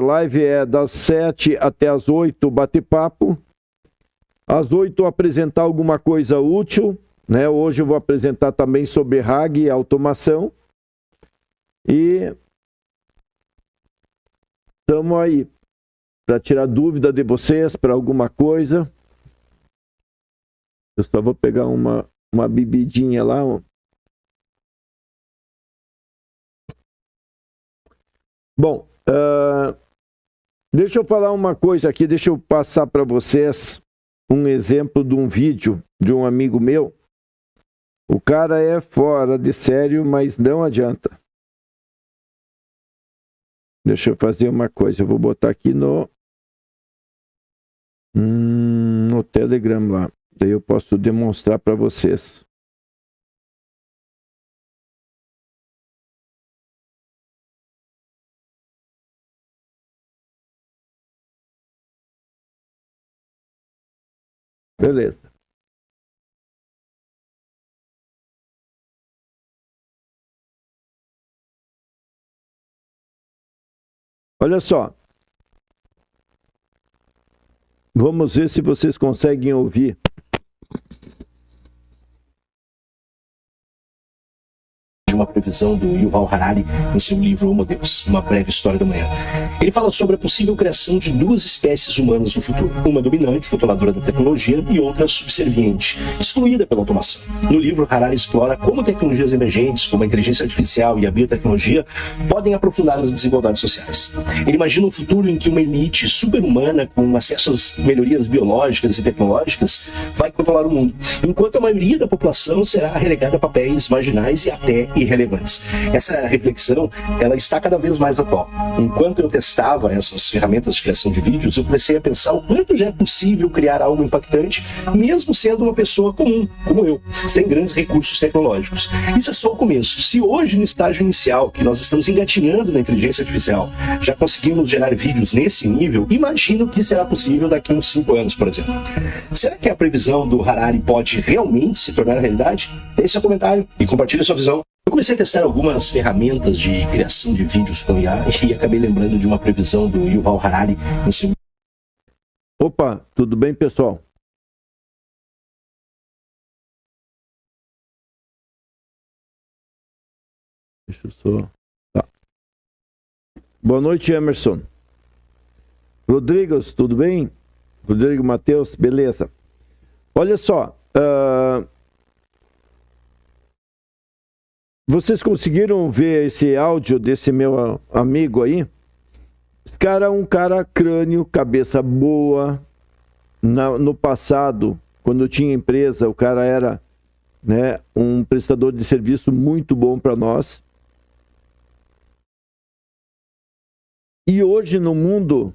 live é das 7 até as 8, bate-papo. Às 8, apresentar alguma coisa útil, né? Hoje eu vou apresentar também sobre RAG e automação. E estamos aí para tirar dúvida de vocês para alguma coisa. Eu só vou pegar uma bebidinha lá. Bom, deixa eu falar uma coisa aqui, deixa eu passar para vocês um exemplo de um vídeo de um amigo meu. O cara é fora de sério, mas não adianta. Deixa eu fazer uma coisa, eu vou botar aqui no Telegram lá. Daí eu posso demonstrar para vocês. Beleza. Olha só. Vamos ver se vocês conseguem ouvir. Uma previsão do Yuval Harari em seu livro Homo Deus, Uma Breve História da Manhã. Ele fala sobre a possível criação de duas espécies humanas no futuro, uma dominante, controladora da tecnologia, e outra subserviente, excluída pela automação. No livro, Harari explora como tecnologias emergentes, como a inteligência artificial e a biotecnologia, podem aprofundar as desigualdades sociais. Ele imagina um futuro em que uma elite super-humana, com acesso às melhorias biológicas e tecnológicas, vai controlar o mundo, enquanto a maioria da população será relegada a papéis marginais e até irrelevantes. Essa reflexão, ela está cada vez mais atual. Enquanto eu testava essas ferramentas de criação de vídeos, eu comecei a pensar o quanto já é possível criar algo impactante, mesmo sendo uma pessoa comum, como eu, sem grandes recursos tecnológicos. Isso é só o começo. Se hoje, no estágio inicial, que nós estamos engatinhando na inteligência artificial, já conseguimos gerar vídeos nesse nível, imagino que será possível daqui a uns 5 anos, por exemplo. Será que a previsão do Harari pode realmente se tornar realidade? Deixe seu comentário e compartilhe sua visão. Eu comecei a testar algumas ferramentas de criação de vídeos com IA e acabei lembrando de uma previsão do Yuval Harari em seu... Opa, tudo bem, pessoal? Deixa eu só... Tá. Boa noite, Emerson. Rodrigo, tudo bem? Rodrigo Matheus, beleza. Olha só, vocês conseguiram ver esse áudio desse meu amigo aí? Esse cara é um cara crânio, cabeça boa. No passado, quando eu tinha empresa, o cara era, né, um prestador de serviço muito bom para nós. E hoje no mundo...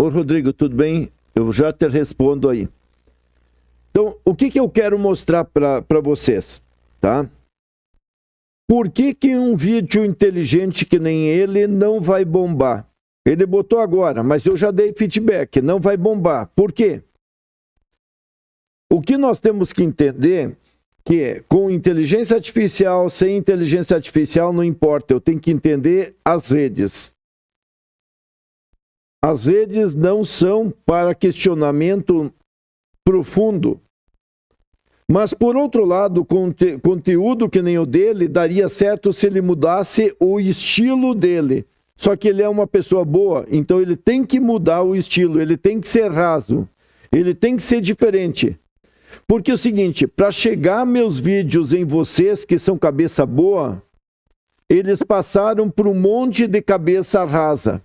Ô Rodrigo, tudo bem? Eu já te respondo aí. Então, o que eu quero mostrar para vocês, tá? Por que um vídeo inteligente que nem ele não vai bombar? Ele botou agora, mas eu já dei feedback, não vai bombar. Por quê? O que nós temos que entender que com inteligência artificial, sem inteligência artificial, não importa, eu tenho que entender as redes. As redes não são para questionamento profundo. Mas, por outro lado, conteúdo que nem o dele daria certo se ele mudasse o estilo dele. Só que ele é uma pessoa boa, então ele tem que mudar o estilo, ele tem que ser raso, ele tem que ser diferente. Porque é o seguinte, para chegar meus vídeos em vocês que são cabeça boa, eles passaram por um monte de cabeça rasa.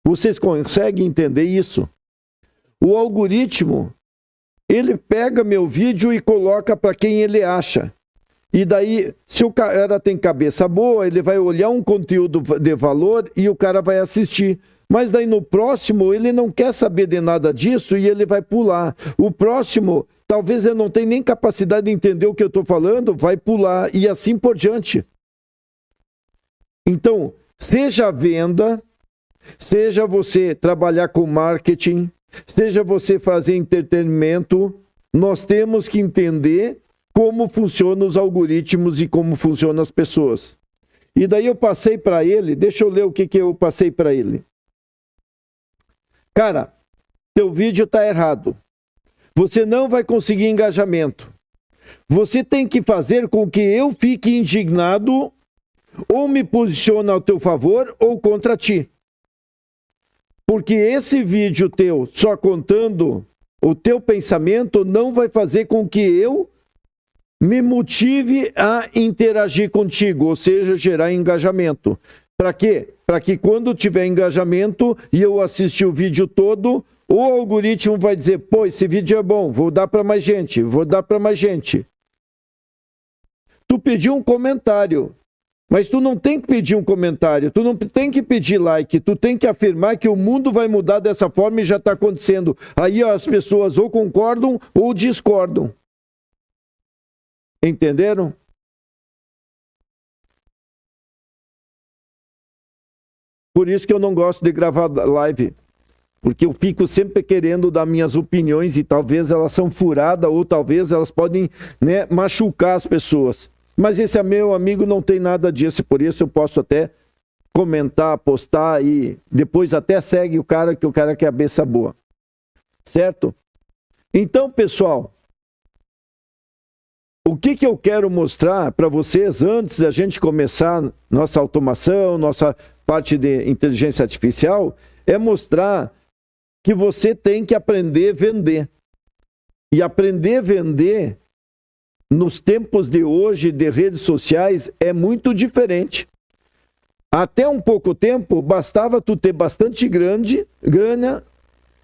Vocês conseguem entender isso? O algoritmo, ele pega meu vídeo e coloca para quem ele acha. E daí, se o cara tem cabeça boa, ele vai olhar um conteúdo de valor e o cara vai assistir. Mas daí no próximo, ele não quer saber de nada disso e ele vai pular. O próximo, talvez ele não tenha nem capacidade de entender o que eu estou falando, vai pular e assim por diante. Então, seja venda... Seja você trabalhar com marketing, seja você fazer entretenimento, nós temos que entender como funcionam os algoritmos e como funcionam as pessoas. E daí eu passei para ele, deixa eu ler o que eu passei para ele. Cara, teu vídeo está errado. Você não vai conseguir engajamento. Você tem que fazer com que eu fique indignado ou me posicione ao teu favor ou contra ti. Porque esse vídeo teu só contando o teu pensamento não vai fazer com que eu me motive a interagir contigo, ou seja, gerar engajamento. Para quê? Para que quando tiver engajamento e eu assistir o vídeo todo, o algoritmo vai dizer, pô, esse vídeo é bom, vou dar para mais gente, vou dar para mais gente. Tu pediu um comentário, mas tu não tem que pedir um comentário, tu não tem que pedir like, tu tem que afirmar que o mundo vai mudar dessa forma e já está acontecendo. Aí ó, as pessoas ou concordam ou discordam. Entenderam? Por isso que eu não gosto de gravar live. Porque eu fico sempre querendo dar minhas opiniões e talvez elas são furadas ou talvez elas podem, né, machucar as pessoas. Mas esse meu amigo não tem nada disso, por isso eu posso até comentar, postar e depois até segue o cara, que o cara é cabeça boa. Certo? Então, pessoal, o que eu quero mostrar para vocês antes da gente começar nossa automação, nossa parte de inteligência artificial, é mostrar que você tem que aprender a vender. E aprender a vender nos tempos de hoje de redes sociais é muito diferente. Até um pouco tempo, bastava tu ter bastante grana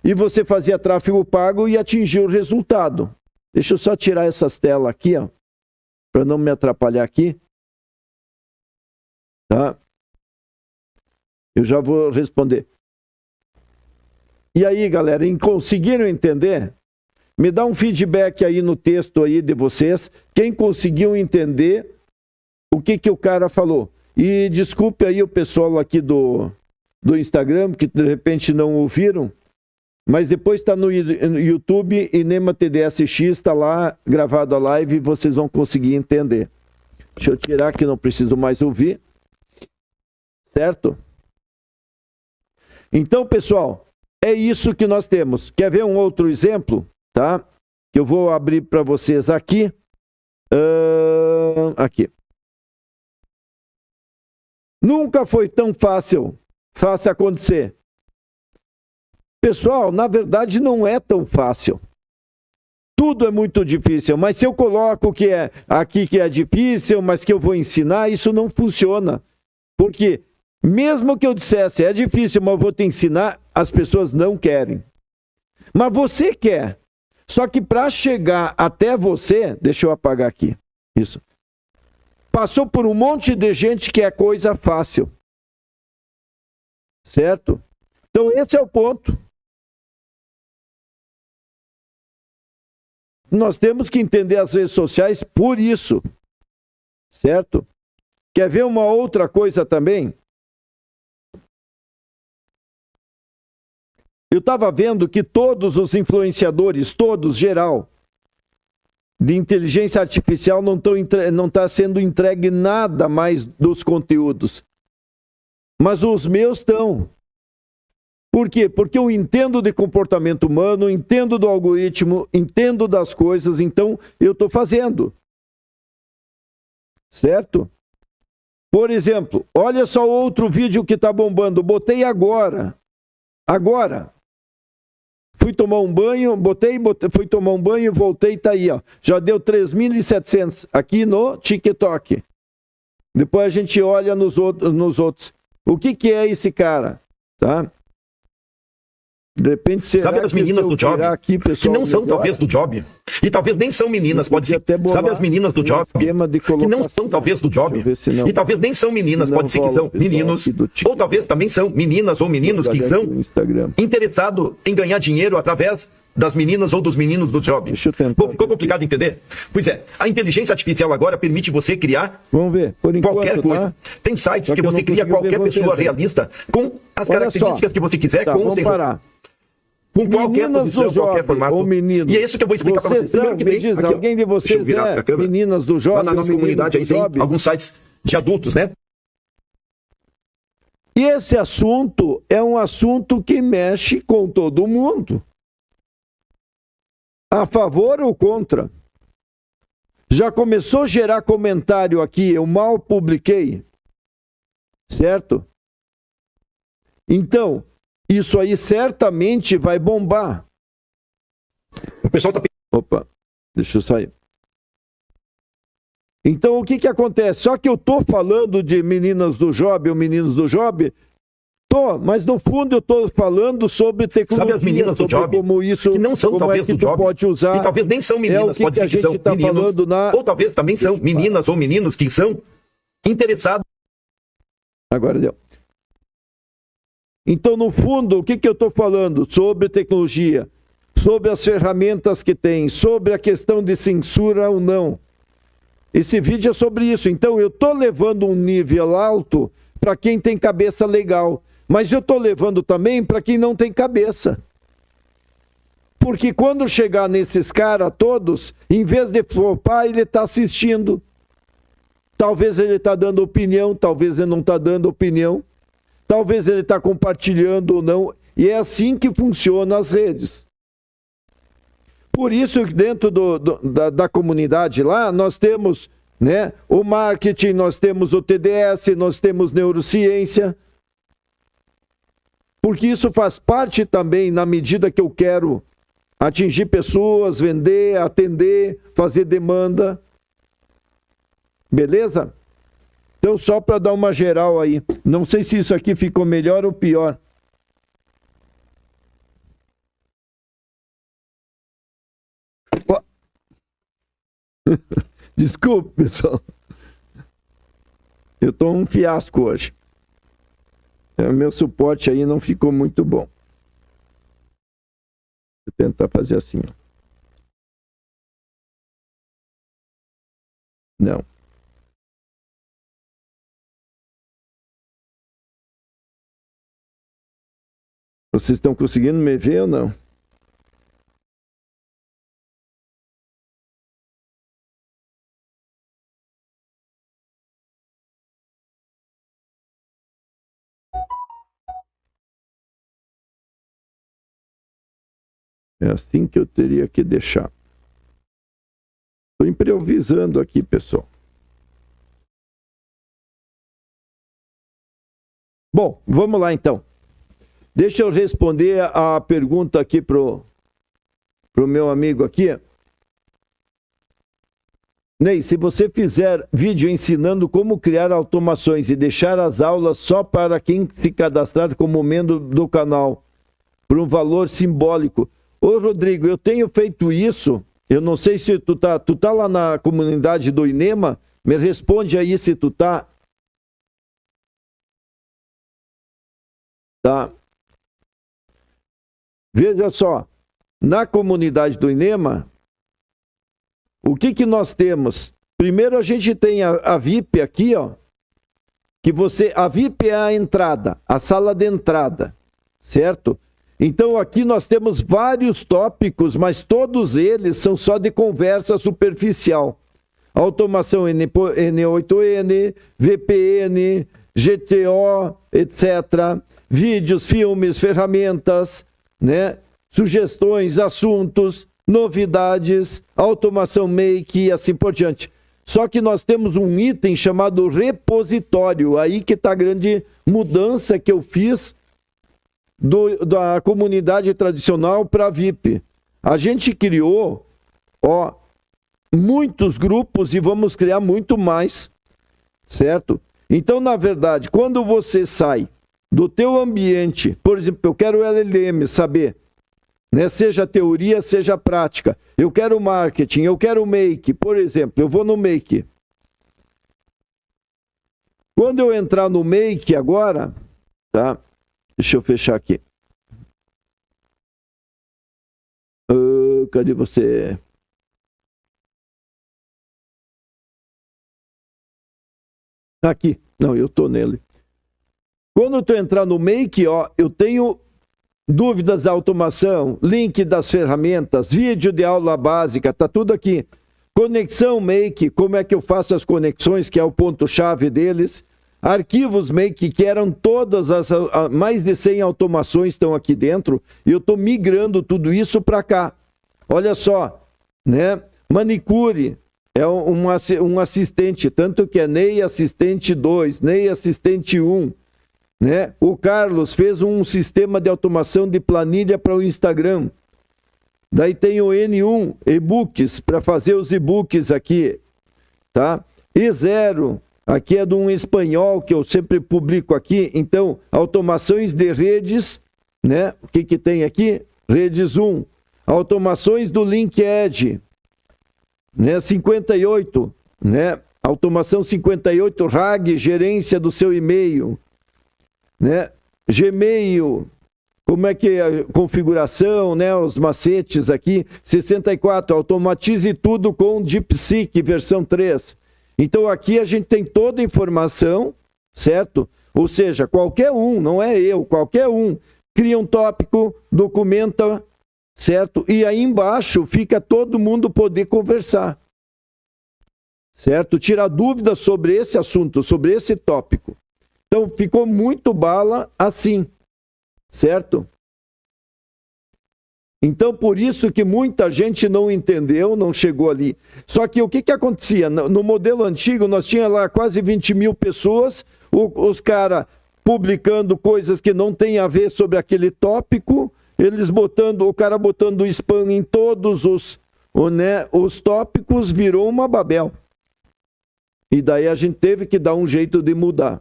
e você fazia tráfego pago e atingir o resultado. Deixa eu só tirar essas telas aqui, ó, para não me atrapalhar aqui. Tá? Eu já vou responder. E aí, galera, conseguiram entender? Me dá um feedback aí no texto aí de vocês. Quem conseguiu entender o que o cara falou? E desculpe aí o pessoal aqui do Instagram, que de repente não ouviram, mas depois está no YouTube e Nema TDSX está lá gravado a live e vocês vão conseguir entender. Deixa eu tirar que não preciso mais ouvir. Certo? Então, pessoal, é isso que nós temos. Quer ver um outro exemplo? Tá? Que eu vou abrir para vocês aqui. Aqui. Nunca foi tão fácil. Faça acontecer. Pessoal, na verdade não é tão fácil. Tudo é muito difícil, mas se eu coloco que é aqui que é difícil, mas que eu vou ensinar, isso não funciona. Porque mesmo que eu dissesse é difícil, mas eu vou te ensinar, as pessoas não querem. Mas você quer. Só que para chegar até você, deixa eu apagar aqui. Isso. Passou por um monte de gente que é coisa fácil. Certo? Então esse é o ponto. Nós temos que entender as redes sociais por isso. Certo? Quer ver uma outra coisa também? Eu estava vendo que todos os influenciadores, todos, geral, de inteligência artificial não está sendo entregue nada mais dos conteúdos. Mas os meus estão. Por quê? Porque eu entendo de comportamento humano, entendo do algoritmo, entendo das coisas, então eu estou fazendo. Certo? Por exemplo, olha só outro vídeo que está bombando. Botei agora. Agora. Fui tomar um banho, fui tomar um banho, voltei, tá aí, ó. Já deu 3.700 aqui no TikTok. Depois a gente olha nos outros. O que é esse cara? Tá? De repente, será sabe as meninas do job aqui, pessoal, que não são talvez do job e talvez nem são meninas, pode ser. Sabe as meninas do job que não são talvez do job e talvez nem são meninas, pode ser que são meninos ou talvez também são meninas ou meninos que são interessados em ganhar dinheiro através das meninas ou dos meninos do job. Bom, ficou complicado entender? Pois é, a inteligência artificial agora permite você criar qualquer coisa. Tá? Tem sites que você cria qualquer pessoa realista com as características que você quiser. Tá, vamos parar. com qualquer posição, qualquer formato. Ou menino. E é isso que eu vou explicar para vocês. Primeiro que me diz, aqui, alguém de vocês meninas do Job? Lá na nossa comunidade aí tem alguns sites de adultos, né? E esse assunto é um assunto que mexe com todo mundo. A favor ou contra? Já começou a gerar comentário aqui, eu mal publiquei. Certo? Então, isso aí certamente vai bombar. O pessoal tá... Opa, deixa eu sair. Então, o que acontece? Só que eu tô falando de meninas do Job ou meninos do Job, mas no fundo eu tô falando sobre tecnologia. Sabe as meninas do Job? Como isso, que não são como talvez é que do tu Job, pode usar. e talvez nem são meninas, pode ser que são meninos, ou talvez também são meninas ou meninos que são interessados. Agora deu. Então, no fundo, o que eu estou falando? Sobre tecnologia, sobre as ferramentas que tem, sobre a questão de censura ou não. Esse vídeo é sobre isso. Então, eu estou levando um nível alto para quem tem cabeça legal, mas eu estou levando também para quem não tem cabeça. Porque quando chegar nesses caras todos, em vez de flopar, ele está assistindo. Talvez ele está dando opinião, talvez ele não está dando opinião. Talvez ele está compartilhando ou não. E é assim que funcionam as redes. Por isso, dentro da comunidade lá, nós temos, né, o marketing, nós temos o TDS, nós temos neurociência. Porque isso faz parte também, na medida que eu quero atingir pessoas, vender, atender, fazer demanda. Beleza? Então, só para dar uma geral aí. Não sei se isso aqui ficou melhor ou pior. Desculpe, pessoal. Eu tô um fiasco hoje. O meu suporte aí não ficou muito bom. Vou tentar fazer assim. Não. Vocês estão conseguindo me ver ou não? É assim que eu teria que deixar. Estou improvisando aqui, pessoal. Bom, vamos lá então. Deixa eu responder a pergunta aqui pro meu amigo aqui. Ney, se você fizer vídeo ensinando como criar automações e deixar as aulas só para quem se cadastrar como membro do canal, por um valor simbólico. Ô, Rodrigo, eu tenho feito isso. Eu não sei se tu tá lá na comunidade do INEMA. Me responde aí se tu tá. Tá. Veja só, na comunidade do INEMA, o que nós temos? Primeiro a gente tem a VIP aqui, ó, que a VIP é a entrada, a sala de entrada, certo? Então aqui nós temos vários tópicos, mas todos eles são só de conversa superficial. Automação N8N, VPN, GTO, etc. Vídeos, filmes, ferramentas, né? Sugestões, assuntos, novidades, automação make e assim por diante. Só que nós temos um item chamado repositório, aí que está a grande mudança que eu fiz da comunidade tradicional para a VIP. A gente criou, ó, muitos grupos e vamos criar muito mais, certo? Então, na verdade, quando você sai do teu ambiente, por exemplo, eu quero LLM, saber, né? Seja teoria, seja prática. Eu quero marketing, eu quero make. Por exemplo, eu vou no make. Quando eu entrar no make agora, tá? Deixa eu fechar aqui. Cadê você? Aqui. Não, eu tô nele. Quando eu entrar no make, ó, eu tenho dúvidas da automação, link das ferramentas, vídeo de aula básica, tá tudo aqui. Conexão Make, como é que eu faço as conexões, que é o ponto-chave deles. Arquivos Make, que eram todas as mais de 100 automações estão aqui dentro, e eu estou migrando tudo isso para cá. Olha só, né? Manicure é um assistente, tanto que é NEI Assistente 2, NEI Assistente 1, né? O Carlos fez um sistema de automação de planilha para o Instagram. Daí tem o N1, e-books, para fazer os e-books aqui, tá? E0, aqui é de um espanhol que eu sempre publico aqui. Então, automações de redes, né? O que que tem aqui? Redes 1. Automações do LinkedIn, né? 58, né? Automação 58, RAG, gerência do seu e-mail, né? Gmail, como é que é a configuração, né? Os macetes aqui. 64, automatize tudo com DeepSeek, versão 3. Então aqui a gente tem toda a informação, certo? Ou seja, qualquer um, não é eu, qualquer um, cria um tópico, documenta, certo? E aí embaixo fica todo mundo poder conversar, certo? Tirar dúvidas sobre esse assunto, sobre esse tópico. Então ficou muito bala assim, certo? Então por isso que muita gente não entendeu, não chegou ali. Só que o que acontecia? No modelo antigo nós tínhamos lá quase 20 mil pessoas, os caras publicando coisas que não tem a ver sobre aquele tópico, eles o cara botando spam em todos os tópicos, virou uma Babel. E daí a gente teve que dar um jeito de mudar.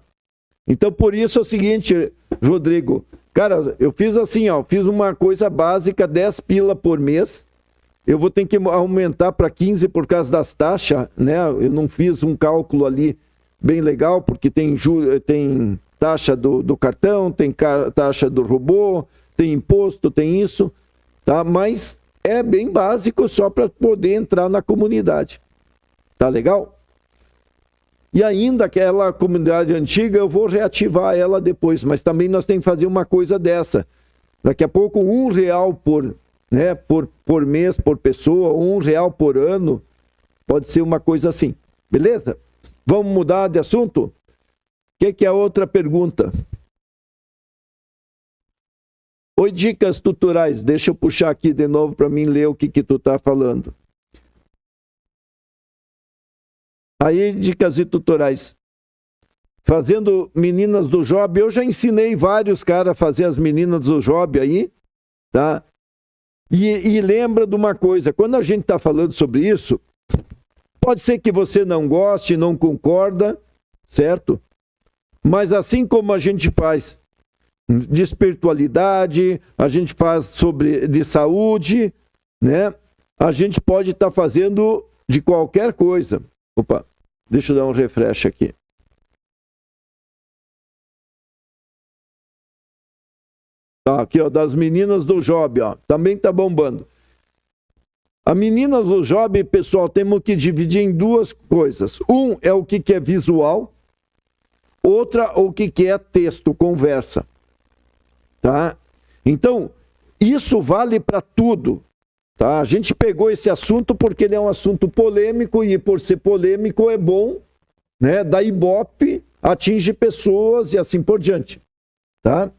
Então, por isso é o seguinte, Rodrigo, cara, eu fiz assim, ó, fiz uma coisa básica, 10 pila por mês, eu vou ter que aumentar para 15 por causa das taxas, né? Eu não fiz um cálculo ali bem legal, porque tem taxa do cartão, tem taxa do robô, tem imposto, tem isso, tá? Mas é bem básico só para poder entrar na comunidade. Tá legal? E ainda aquela comunidade antiga, eu vou reativar ela depois, mas também nós temos que fazer uma coisa dessa. Daqui a pouco, R$1 por mês, por pessoa, R$1 por ano, pode ser uma coisa assim. Beleza? Vamos mudar de assunto? O que é a outra pergunta? Oi, dicas tutoriais. Deixa eu puxar aqui de novo para mim ler o que tu tá falando. Aí, dicas e tutoriais. Fazendo meninas do job. Eu já ensinei vários caras a fazer as meninas do job aí, tá? E lembra de uma coisa, quando a gente tá falando sobre isso, pode ser que você não goste, não concorda, certo? Mas assim como a gente faz de espiritualidade, a gente faz de saúde, né? A gente pode estar fazendo de qualquer coisa. Opa, deixa eu dar um refresh aqui. Tá, aqui, ó, das meninas do job, ó, também tá bombando. A meninas do job, pessoal, temos que dividir em duas coisas. Um é o que é visual, outra o que é texto, conversa. Tá? Então, isso vale para tudo. Tá? A gente pegou esse assunto porque ele é um assunto polêmico e por ser polêmico é bom, né? Da Ibope, atinge pessoas e assim por diante. Tá?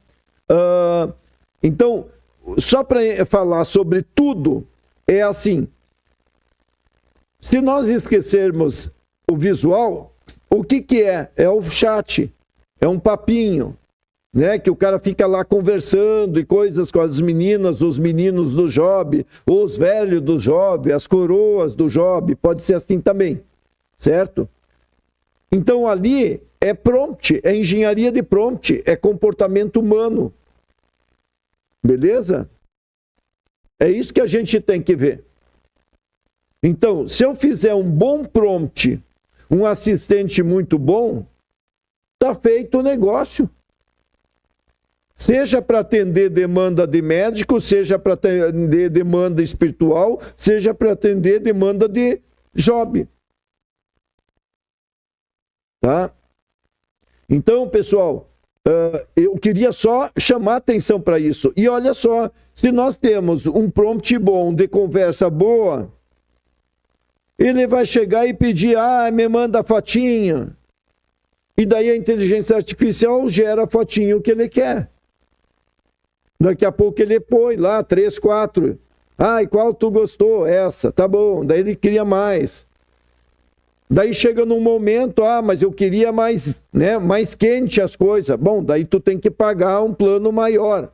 Então, só para falar sobre tudo, é assim, se nós esquecermos o visual, o que é? É o chat, é um papinho, né, que o cara fica lá conversando e coisas com as meninas, os meninos do job, os velhos do job, as coroas do job, pode ser assim também, certo? Então ali é prompt, é engenharia de prompt, é comportamento humano, beleza? É isso que a gente tem que ver. Então, se eu fizer um bom prompt, um assistente muito bom, tá feito o negócio. Seja para atender demanda de médico, seja para atender demanda espiritual, seja para atender demanda de job. Tá? Então, pessoal, eu queria só chamar atenção para isso. E olha só, se nós temos um prompt bom, de conversa boa, ele vai chegar e pedir, me manda a fotinha. E daí a inteligência artificial gera a fotinho que ele quer. Daqui a pouco ele põe lá 3, 4. E qual tu gostou? Essa, tá bom. Daí ele cria mais. Daí chega num momento, mas eu queria mais, né, mais quente as coisas. Bom, daí tu tem que pagar um plano maior.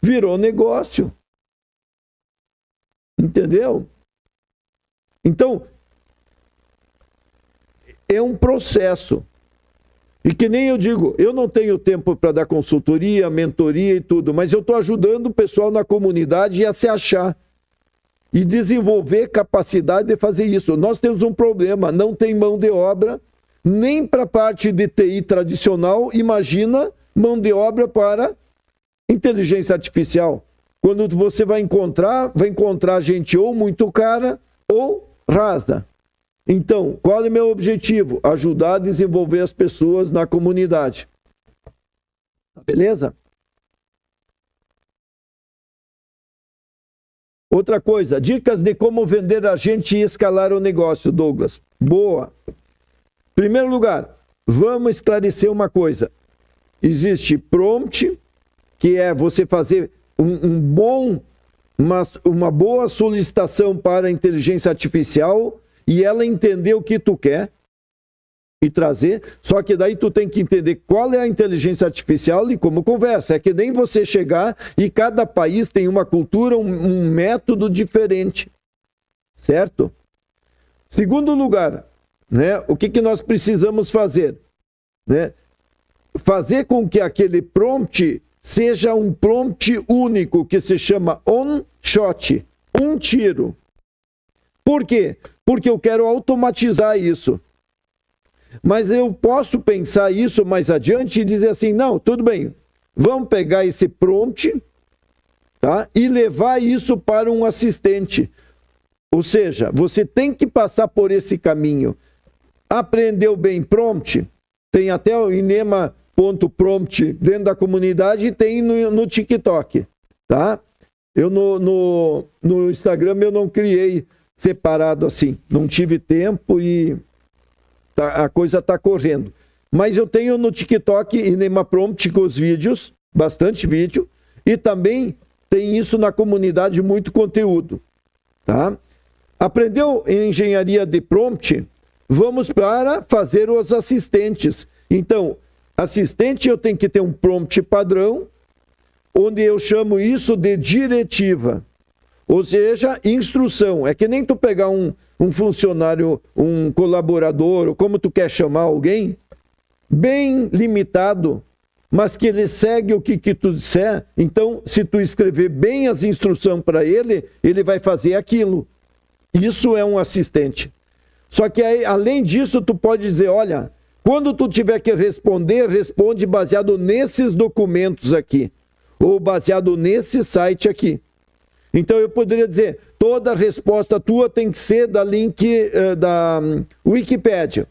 Virou negócio. Entendeu? Então, é um processo. E que nem eu digo, eu não tenho tempo para dar consultoria, mentoria e tudo, mas eu estou ajudando o pessoal na comunidade a se achar e desenvolver capacidade de fazer isso. Nós temos um problema, não tem mão de obra, nem para a parte de TI tradicional, imagina mão de obra para inteligência artificial. Quando você vai encontrar gente ou muito cara ou rasa. Então, qual é o meu objetivo? Ajudar a desenvolver as pessoas na comunidade. Beleza? Outra coisa, dicas de como vender agente e escalar o negócio, Douglas. Boa. Primeiro lugar, vamos esclarecer uma coisa. Existe prompt, que é você fazer uma boa solicitação para a inteligência artificial e ela entender o que tu quer e trazer, só que daí tu tem que entender qual é a inteligência artificial e como conversa. É que nem você chegar e cada país tem uma cultura, um método diferente, certo? Segundo lugar, né, o que nós precisamos fazer? Né? Fazer com que aquele prompt seja um prompt único, que se chama on shot, um tiro. Por quê? Porque eu quero automatizar isso. Mas eu posso pensar isso mais adiante e dizer assim, não, tudo bem, vamos pegar esse prompt, tá, e levar isso para um assistente. Ou seja, você tem que passar por esse caminho. Aprendeu bem prompt? Tem até o inema.prompt dentro da comunidade e tem no TikTok, tá? Eu no Instagram eu não criei separado assim, não tive tempo e a coisa está correndo. Mas eu tenho no TikTok Inema Prompt com os vídeos, bastante vídeo, e também tem isso na comunidade, muito conteúdo, tá? Aprendeu engenharia de prompt? Vamos para fazer os assistentes. Então, assistente eu tenho que ter um prompt padrão, onde eu chamo isso de diretiva. Ou seja, instrução. É que nem tu pegar um funcionário, um colaborador, ou como tu quer chamar alguém, bem limitado, mas que ele segue o que tu disser. Então, se tu escrever bem as instruções para ele, ele vai fazer aquilo. Isso é um assistente. Só que aí, além disso, tu pode dizer, olha, quando tu tiver que responder, responde baseado nesses documentos aqui, ou baseado nesse site aqui. Então eu poderia dizer, toda resposta tua tem que ser da link da Wikipédia.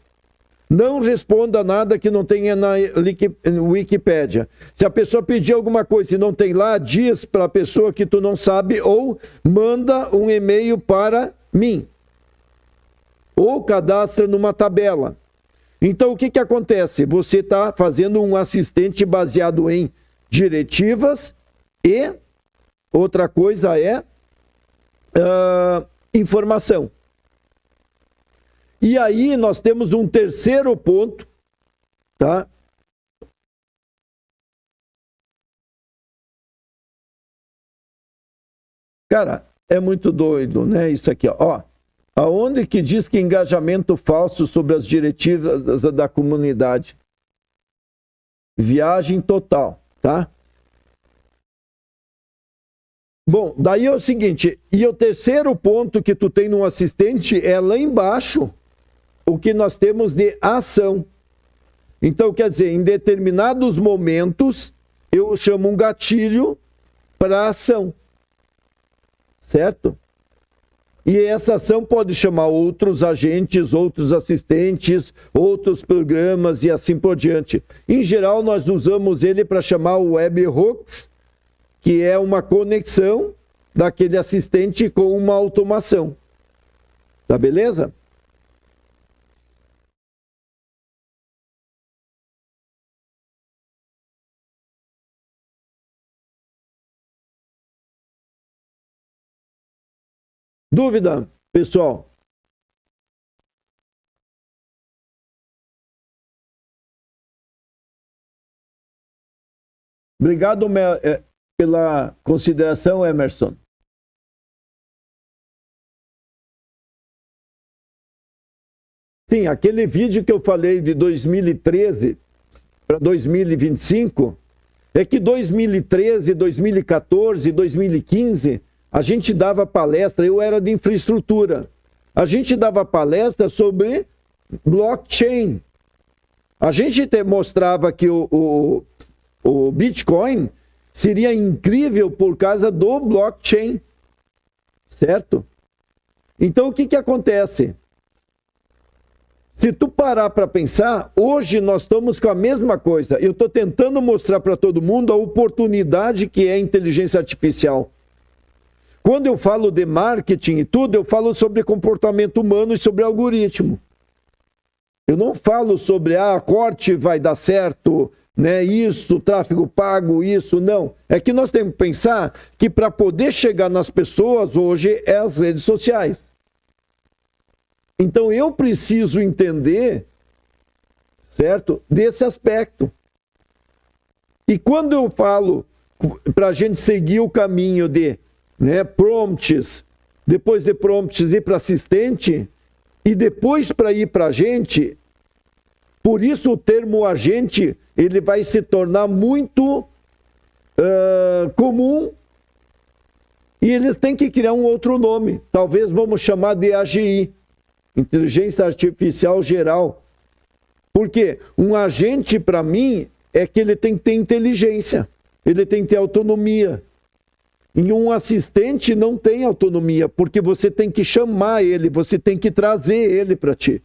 Não responda nada que não tenha na Wikipédia. Se a pessoa pedir alguma coisa e não tem lá, diz para a pessoa que tu não sabe ou manda um e-mail para mim. Ou cadastra numa tabela. Então o que acontece? Você está fazendo um assistente baseado em diretivas e outra coisa é informação. E aí nós temos um terceiro ponto, tá? Cara, é muito doido, né? Isso aqui, ó. Aonde que diz que engajamento falso sobre as diretivas da comunidade? Viagem total, tá? Bom, daí é o seguinte, e o terceiro ponto que tu tem no assistente é lá embaixo, o que nós temos de ação. Então, quer dizer, em determinados momentos, eu chamo um gatilho para ação. Certo? E essa ação pode chamar outros agentes, outros assistentes, outros programas e assim por diante. Em geral, nós usamos ele para chamar o webhooks, que é uma conexão daquele assistente com uma automação. Tá beleza? Dúvida, pessoal? Obrigado pela consideração, Emerson. Sim, aquele vídeo que eu falei de 2013 para 2025, é que 2013, 2014, 2015, a gente dava palestra, eu era de infraestrutura, a gente dava palestra sobre blockchain. A gente mostrava que o Bitcoin seria incrível por causa do blockchain, certo? Então, o que acontece? Se tu parar para pensar, hoje nós estamos com a mesma coisa. Eu estou tentando mostrar para todo mundo a oportunidade que é a inteligência artificial. Quando eu falo de marketing e tudo, eu falo sobre comportamento humano e sobre algoritmo. Eu não falo sobre, corte vai dar certo, né? Isso, tráfego pago, isso, não. É que nós temos que pensar que para poder chegar nas pessoas hoje é as redes sociais. Então eu preciso entender, certo? Desse aspecto. E quando eu falo para a gente seguir o caminho de prompts, depois de prompts ir para assistente, e depois para ir para agente, por isso o termo agente, ele vai se tornar muito comum, e eles têm que criar um outro nome. Talvez vamos chamar de AGI, Inteligência Artificial Geral. Porque um agente, para mim, é que ele tem que ter inteligência, ele tem que ter autonomia. E um assistente não tem autonomia, porque você tem que chamar ele, você tem que trazer ele para ti.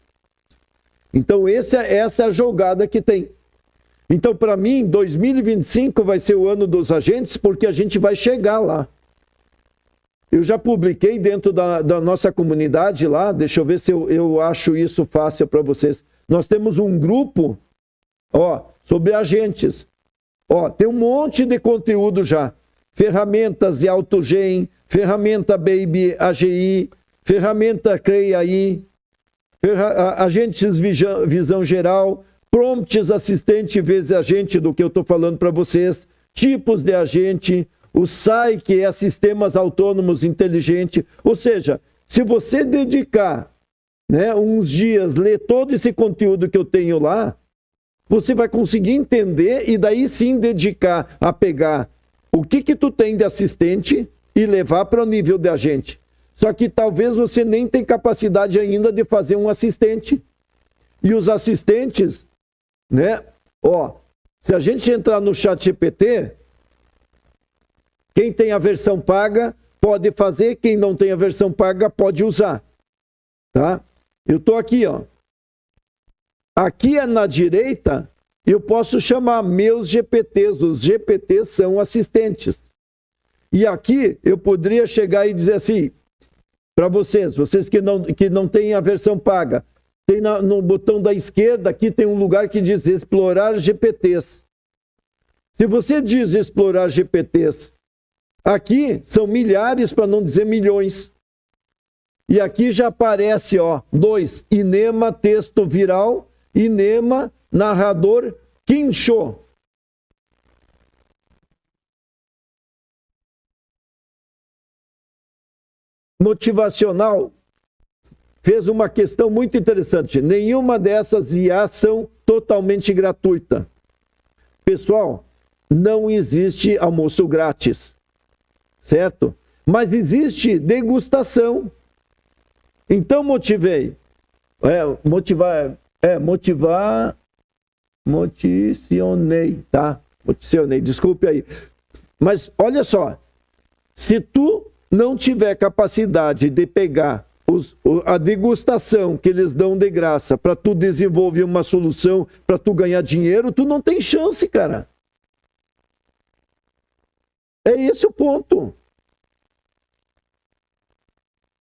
Então, essa é a jogada que tem. Então, para mim, 2025 vai ser o ano dos agentes, porque a gente vai chegar lá. Eu já publiquei dentro da nossa comunidade lá, deixa eu ver se eu acho isso fácil para vocês. Nós temos um grupo, sobre agentes. Tem um monte de conteúdo já. Ferramentas de AutoGen, ferramenta Baby AGI, ferramenta CREI, agentes visão geral, prompts assistente vezes agente, do que eu estou falando para vocês, tipos de agente, o SAI, que é sistemas autônomos inteligentes. Ou seja, se você dedicar uns dias, ler todo esse conteúdo que eu tenho lá, você vai conseguir entender e daí sim dedicar a pegar o que tu tem de assistente e levar para o nível de agente. Só que talvez você nem tenha capacidade ainda de fazer um assistente. E os assistentes, se a gente entrar no ChatGPT, quem tem a versão paga pode fazer, quem não tem a versão paga pode usar. Tá? Eu estou aqui, Aqui na direita, eu posso chamar meus GPTs. Os GPTs são assistentes. E aqui eu poderia chegar e dizer assim, para vocês que não têm a versão paga, tem no botão da esquerda, aqui tem um lugar que diz explorar GPTs. Se você diz explorar GPTs, aqui são milhares, para não dizer milhões. E aqui já aparece, 2, Inema texto viral, Inema narrador Kinsho. Motivacional fez uma questão muito interessante. Nenhuma dessas IA são totalmente gratuita. Pessoal, não existe almoço grátis, certo? Mas existe degustação. Então motivacionei, tá? Motivacionei, desculpe aí. Mas olha só, se tu não tiver capacidade de pegar a degustação que eles dão de graça para tu desenvolver uma solução, para tu ganhar dinheiro, tu não tem chance, cara. É esse o ponto.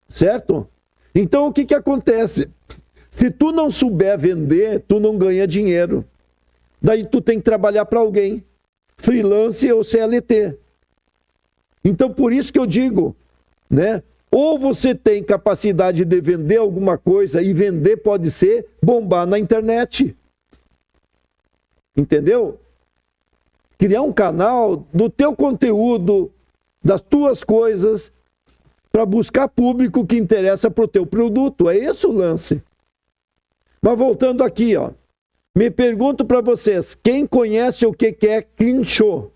Certo? Então o que que acontece? Se tu não souber vender, tu não ganha dinheiro. Daí tu tem que trabalhar para alguém, freelance ou CLT. Então por isso que eu digo, né? Ou você tem capacidade de vender alguma coisa, e vender pode ser bombar na internet. Entendeu? Criar um canal do teu conteúdo, das tuas coisas, para buscar público que interessa para o teu produto. É esse o lance. Mas voltando aqui, ó. Me pergunto para vocês, quem conhece o que é Kensho?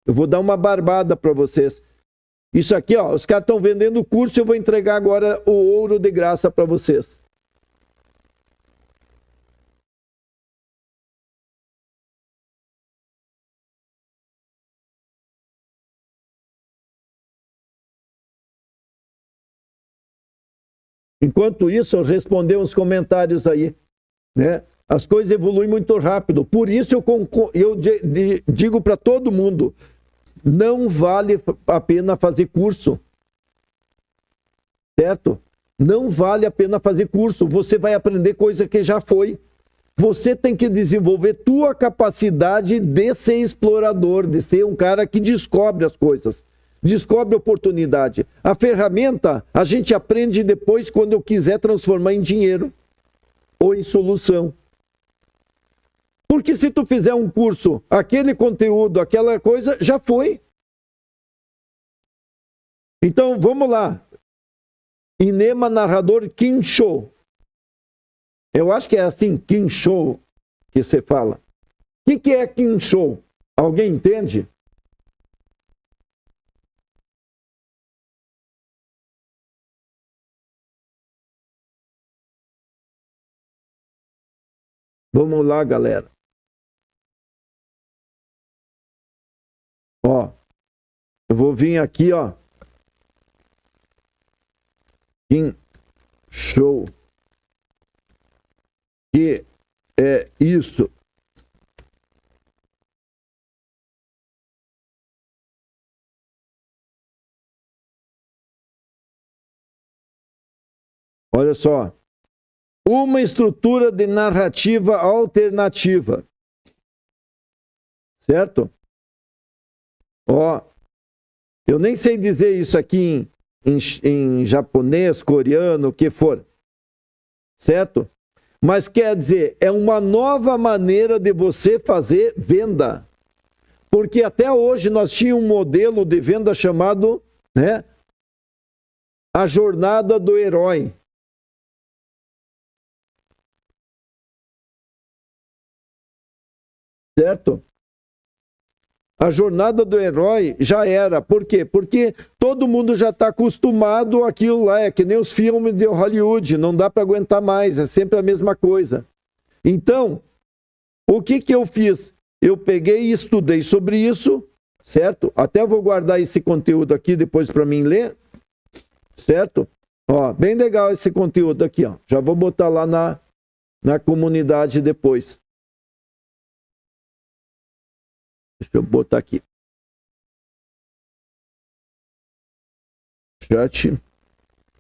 Eu vou dar uma barbada para vocês. Isso aqui, ó, os caras estão vendendo o curso, eu vou entregar agora o ouro de graça para vocês. Enquanto isso, respondeu uns comentários aí, né? As coisas evoluem muito rápido. Por isso eu digo para todo mundo, não vale a pena fazer curso. Certo? Não vale a pena fazer curso. Você vai aprender coisa que já foi. Você tem que desenvolver tua capacidade de ser explorador, de ser um cara que descobre as coisas. Descobre oportunidade. A ferramenta a gente aprende depois quando eu quiser transformar em dinheiro ou em solução. Porque se tu fizer um curso, aquele conteúdo, aquela coisa, já foi. Então, vamos lá. Inema narrador Kensho. Eu acho que é assim, Kensho, que você fala. O que é Kensho? Alguém entende? Vamos lá, galera. Ó, eu vou vir aqui, ó. Kensho. Que é isso? Olha só. Uma estrutura de narrativa alternativa. Certo? Ó, eu nem sei dizer isso aqui em japonês, coreano, o que for. Certo? Mas quer dizer, é uma nova maneira de você fazer venda. Porque até hoje nós tínhamos um modelo de venda chamado, né, a jornada do herói. Certo? A jornada do herói já era. Por quê? Porque todo mundo já está acostumado àquilo lá. É que nem os filmes de Hollywood. Não dá para aguentar mais. É sempre a mesma coisa. Então, o que eu fiz? Eu peguei e estudei sobre isso, certo? Até vou guardar esse conteúdo aqui depois para mim ler, certo? Ó, bem legal esse conteúdo aqui, ó. Já vou botar lá na comunidade depois. Deixa eu botar aqui. Chat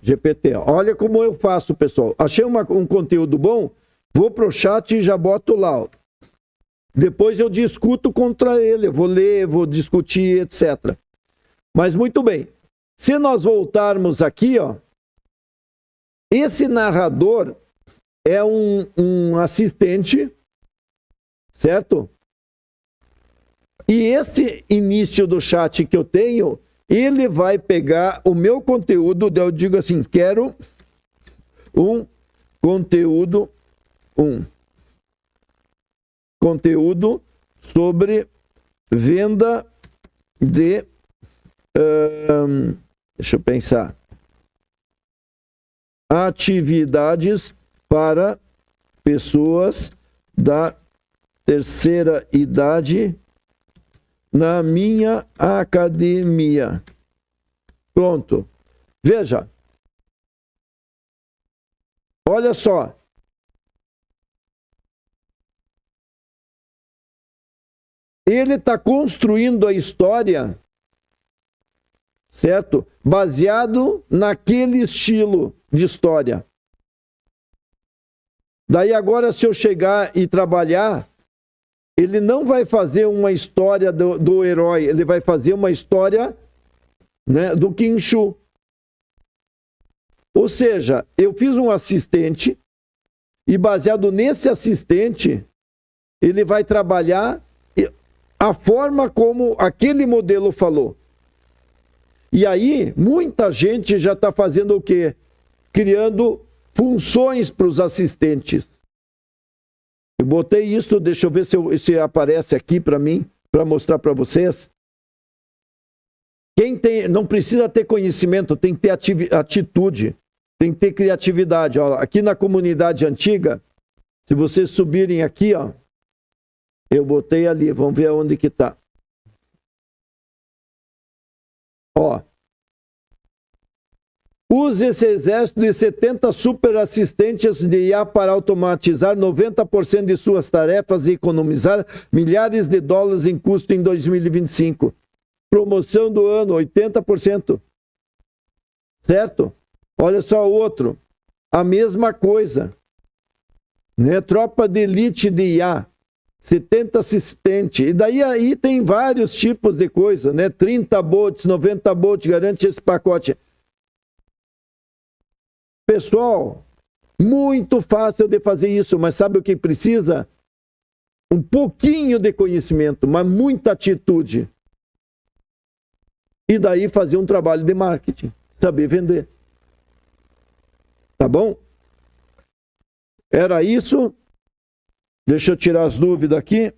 GPT. Olha como eu faço, pessoal. Achei um conteúdo bom, vou pro chat e já boto lá. Ó. Depois eu discuto contra ele. Eu vou ler, vou discutir, etc. Mas muito bem. Se nós voltarmos aqui, ó, esse narrador é um assistente, certo? E este início do chat que eu tenho, ele vai pegar o meu conteúdo, eu digo assim, quero um conteúdo sobre venda de, deixa eu pensar, atividades para pessoas da terceira idade na minha academia. Pronto. Veja. Olha só. Ele está construindo a história, certo? Baseado naquele estilo de história. Daí agora, se eu chegar e trabalhar, ele não vai fazer uma história do herói, ele vai fazer uma história, né, do Khenshu. Ou seja, eu fiz um assistente e baseado nesse assistente, ele vai trabalhar a forma como aquele modelo falou. E aí, muita gente já está fazendo o quê? Criando funções para os assistentes. Eu botei isso, deixa eu ver se aparece aqui para mim, para mostrar para vocês. Quem tem, não precisa ter conhecimento, tem que ter atitude, tem que ter criatividade. Ó, aqui na comunidade antiga, se vocês subirem aqui, ó, eu botei ali, vamos ver onde que está. Ó. Use esse exército de 70 super assistentes de IA para automatizar 90% de suas tarefas e economizar milhares de dólares em custo em 2025. Promoção do ano, 80%. Certo? Olha só o outro. A mesma coisa. Né? Tropa de elite de IA. 70 assistentes. E daí aí tem vários tipos de coisa, né? 30 bots, 90 bots, garante esse pacote. Pessoal, muito fácil de fazer isso, mas sabe o que precisa? Um pouquinho de conhecimento, mas muita atitude. E daí fazer um trabalho de marketing, saber vender. Tá bom? Era isso. Deixa eu tirar as dúvidas aqui.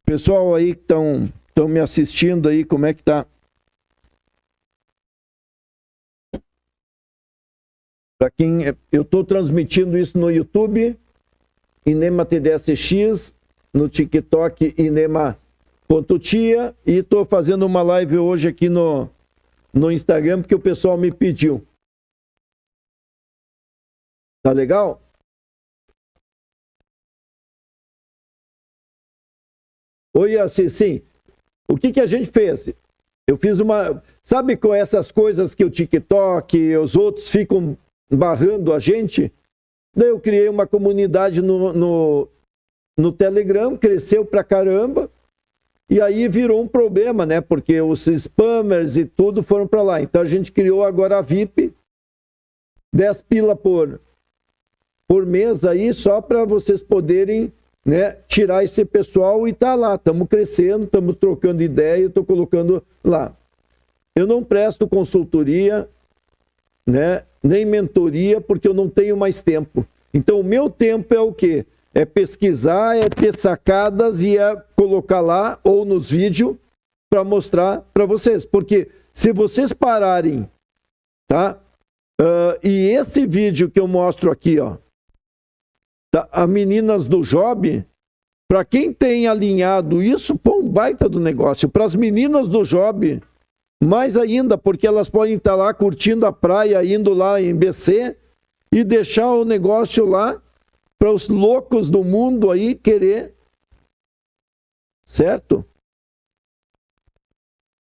Pessoal aí que estão me assistindo aí, como é que tá? Para quem eu estou transmitindo isso no YouTube, Inema TDSX, no TikTok Inema.tia, e estou fazendo uma live hoje aqui no Instagram porque o pessoal me pediu. Tá legal? Oi, assim, sim. O que a gente fez? Eu fiz uma... Sabe com essas coisas que o TikTok e os outros ficam barrando a gente? Daí eu criei uma comunidade no Telegram, cresceu pra caramba, e aí virou um problema, né? Porque os spammers e tudo foram para lá. Então a gente criou agora a VIP, 10 pila por mês aí, só para vocês poderem, né, tirar esse pessoal e tá lá. Estamos crescendo, estamos trocando ideia, eu estou colocando lá. Eu não presto consultoria, né, nem mentoria, porque eu não tenho mais tempo. Então o meu tempo é o quê? É pesquisar, é ter sacadas e é colocar lá ou nos vídeos para mostrar para vocês. Porque se vocês pararem, tá? E esse vídeo que eu mostro aqui, ó, tá? A Meninas do Job, para quem tem alinhado isso, pô, um baita do negócio. Para as meninas do Job, mais ainda, porque elas podem estar lá curtindo a praia, indo lá em BC e deixar o negócio lá para os loucos do mundo aí querer, certo?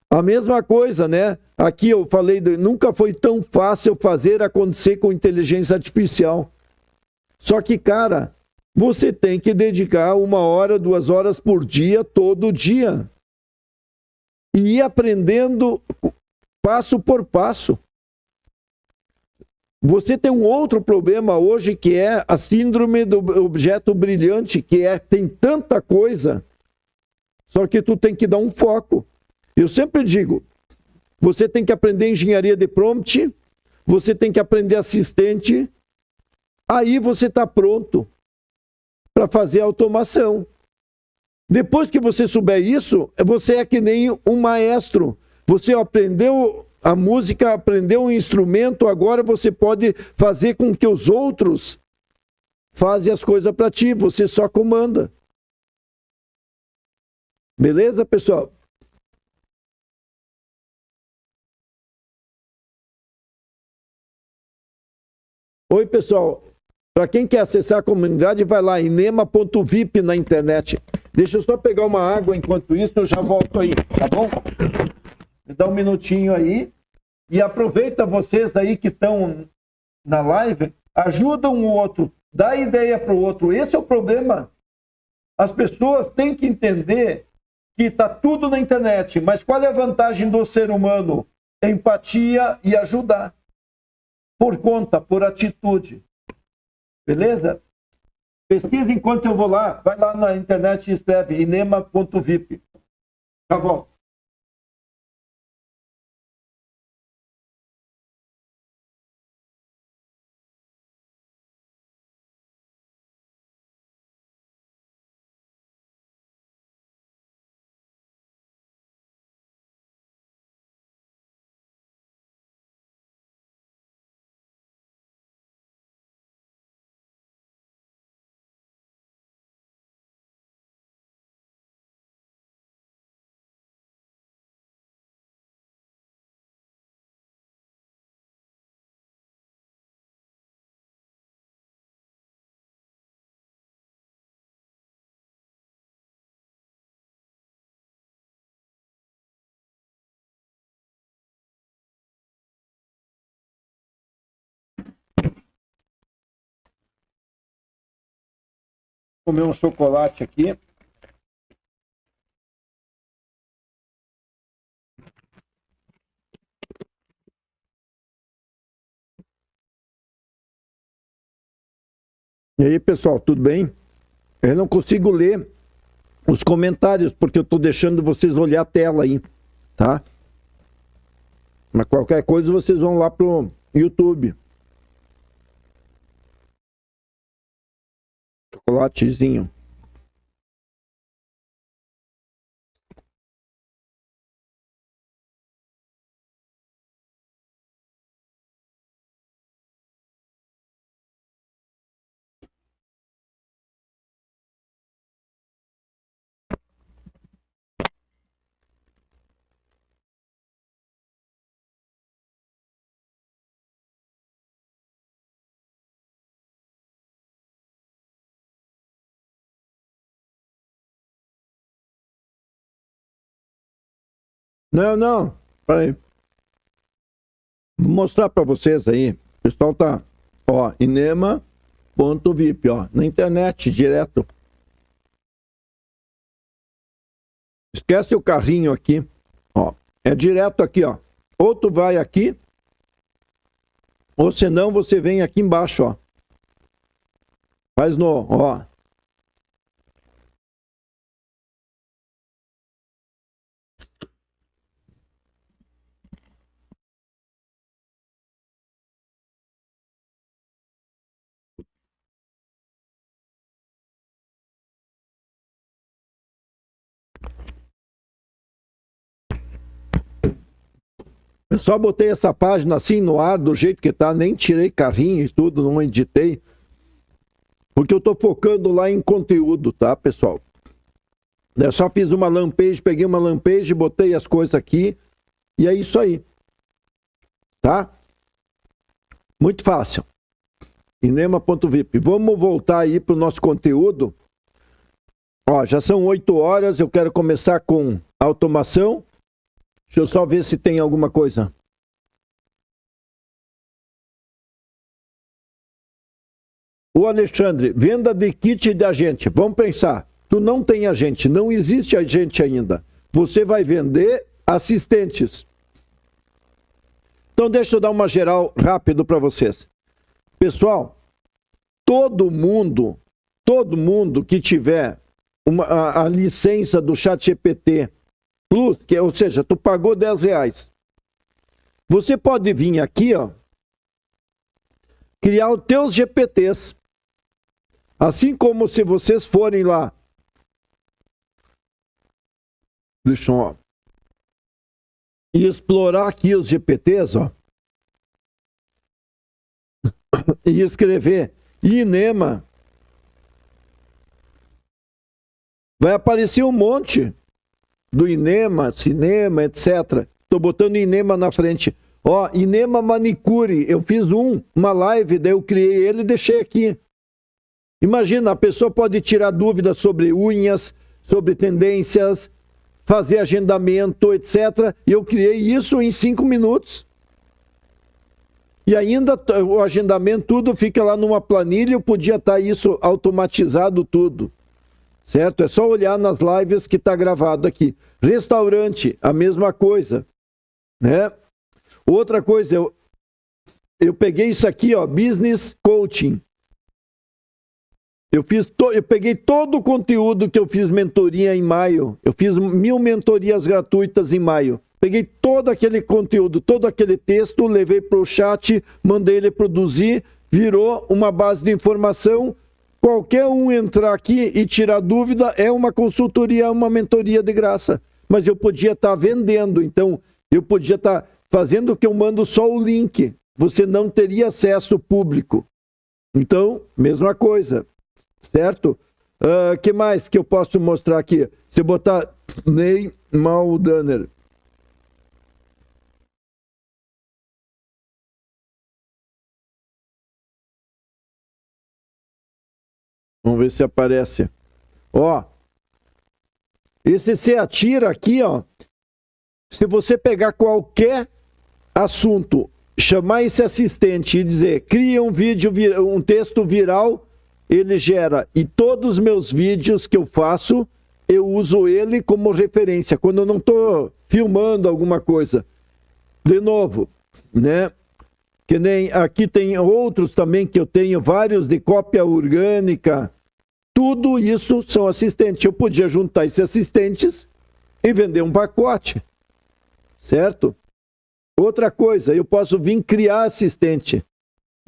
A mesma coisa, né? Aqui eu falei, nunca foi tão fácil fazer acontecer com inteligência artificial. Só que, cara, você tem que dedicar 1 hora, 2 horas por dia, todo dia. E ir aprendendo passo por passo. Você tem um outro problema hoje, que é a síndrome do objeto brilhante, que tem tanta coisa, só que tu tem que dar um foco. Eu sempre digo, você tem que aprender engenharia de prompt, você tem que aprender assistente, aí você está pronto para fazer automação. Depois que você souber isso, você é que nem um maestro. Você aprendeu a música, aprendeu um instrumento, agora você pode fazer com que os outros façam as coisas para ti, você só comanda. Beleza, pessoal? Oi, pessoal. Para quem quer acessar a comunidade, vai lá, inema.vip na internet. Deixa eu só pegar uma água enquanto isso, eu já volto aí, tá bom? Me dá um minutinho aí. E aproveita vocês aí que estão na live, ajuda um outro, dá ideia para o outro. Esse é o problema. As pessoas têm que entender que está tudo na internet, mas qual é a vantagem do ser humano? Empatia e ajudar. Por conta, por atitude. Beleza? Pesquisa enquanto eu vou lá. Vai lá na internet e escreve inema.vip. Já volto. Comer um chocolate aqui. E aí, pessoal, tudo bem? Eu não consigo ler os comentários porque eu estou deixando vocês olhar a tela aí, tá? Mas qualquer coisa vocês vão lá pro YouTube. Chocolatezinho. Não. Peraí. Vou mostrar para vocês aí. O pessoal tá, ó, inema.vip, ó, na internet, direto. Esquece o carrinho aqui, ó. É direto aqui, ó. Ou tu vai aqui, ou senão você vem aqui embaixo, ó. Faz no, ó. Eu só botei essa página assim no ar, do jeito que tá, nem tirei carrinho e tudo, não editei. Porque eu tô focando lá em conteúdo, tá, pessoal? Eu só fiz uma lampeja, peguei uma lampeja, botei as coisas aqui, e é isso aí. Tá? Muito fácil. Inema.vip. Vamos voltar aí pro nosso conteúdo. Ó, já são 8 horas, eu quero começar com automação. Deixa eu só ver se tem alguma coisa. O Alexandre, venda de kit de agente. Vamos pensar. Tu não tem agente, não existe agente ainda. Você vai vender assistentes. Então deixa eu dar uma geral rápido para vocês. Pessoal, todo mundo que tiver a licença do ChatGPT Plus, ou seja, tu pagou R$10. Você pode vir aqui, ó, criar os teus GPTs. Assim como se vocês forem lá. Deixa eu, ó, e explorar aqui os GPTs, ó. E escrever Inema. Vai aparecer um monte do Inema, cinema, etc. Estou botando Inema na frente. Ó, Inema Manicure, eu fiz uma live, daí eu criei ele e deixei aqui. Imagina, a pessoa pode tirar dúvidas sobre unhas, sobre tendências, fazer agendamento, etc. E eu criei isso em 5 minutos. E ainda o agendamento, tudo fica lá numa planilha, eu podia estar isso automatizado tudo. Certo? É só olhar nas lives que está gravado aqui. Restaurante, a mesma coisa. Né? Outra coisa, eu peguei isso aqui, ó, Business Coaching. Eu peguei todo o conteúdo que eu fiz mentoria em maio. Eu fiz 1000 mentorias gratuitas em maio. Peguei todo aquele conteúdo, todo aquele texto, levei para o chat, mandei ele produzir, virou uma base de informação. Qualquer um entrar aqui e tirar dúvida é uma consultoria, uma mentoria de graça. Mas eu podia estar vendendo, então eu podia estar fazendo que eu mando só o link. Você não teria acesso público. Então, mesma coisa. Certo? Que mais que eu posso mostrar aqui? Se eu botar Ney Maldaner. Vamos ver se aparece. Ó. Esse se atira aqui, ó. Se você pegar qualquer assunto, chamar esse assistente e dizer, cria um vídeo, um texto viral, ele gera. E todos os meus vídeos que eu faço, eu uso ele como referência. Quando eu não estou filmando alguma coisa. De novo, né? Que nem aqui tem outros também que eu tenho, vários de cópia orgânica. Tudo isso são assistentes. Eu podia juntar esses assistentes e vender um pacote. Certo? Outra coisa, eu posso vir criar assistente.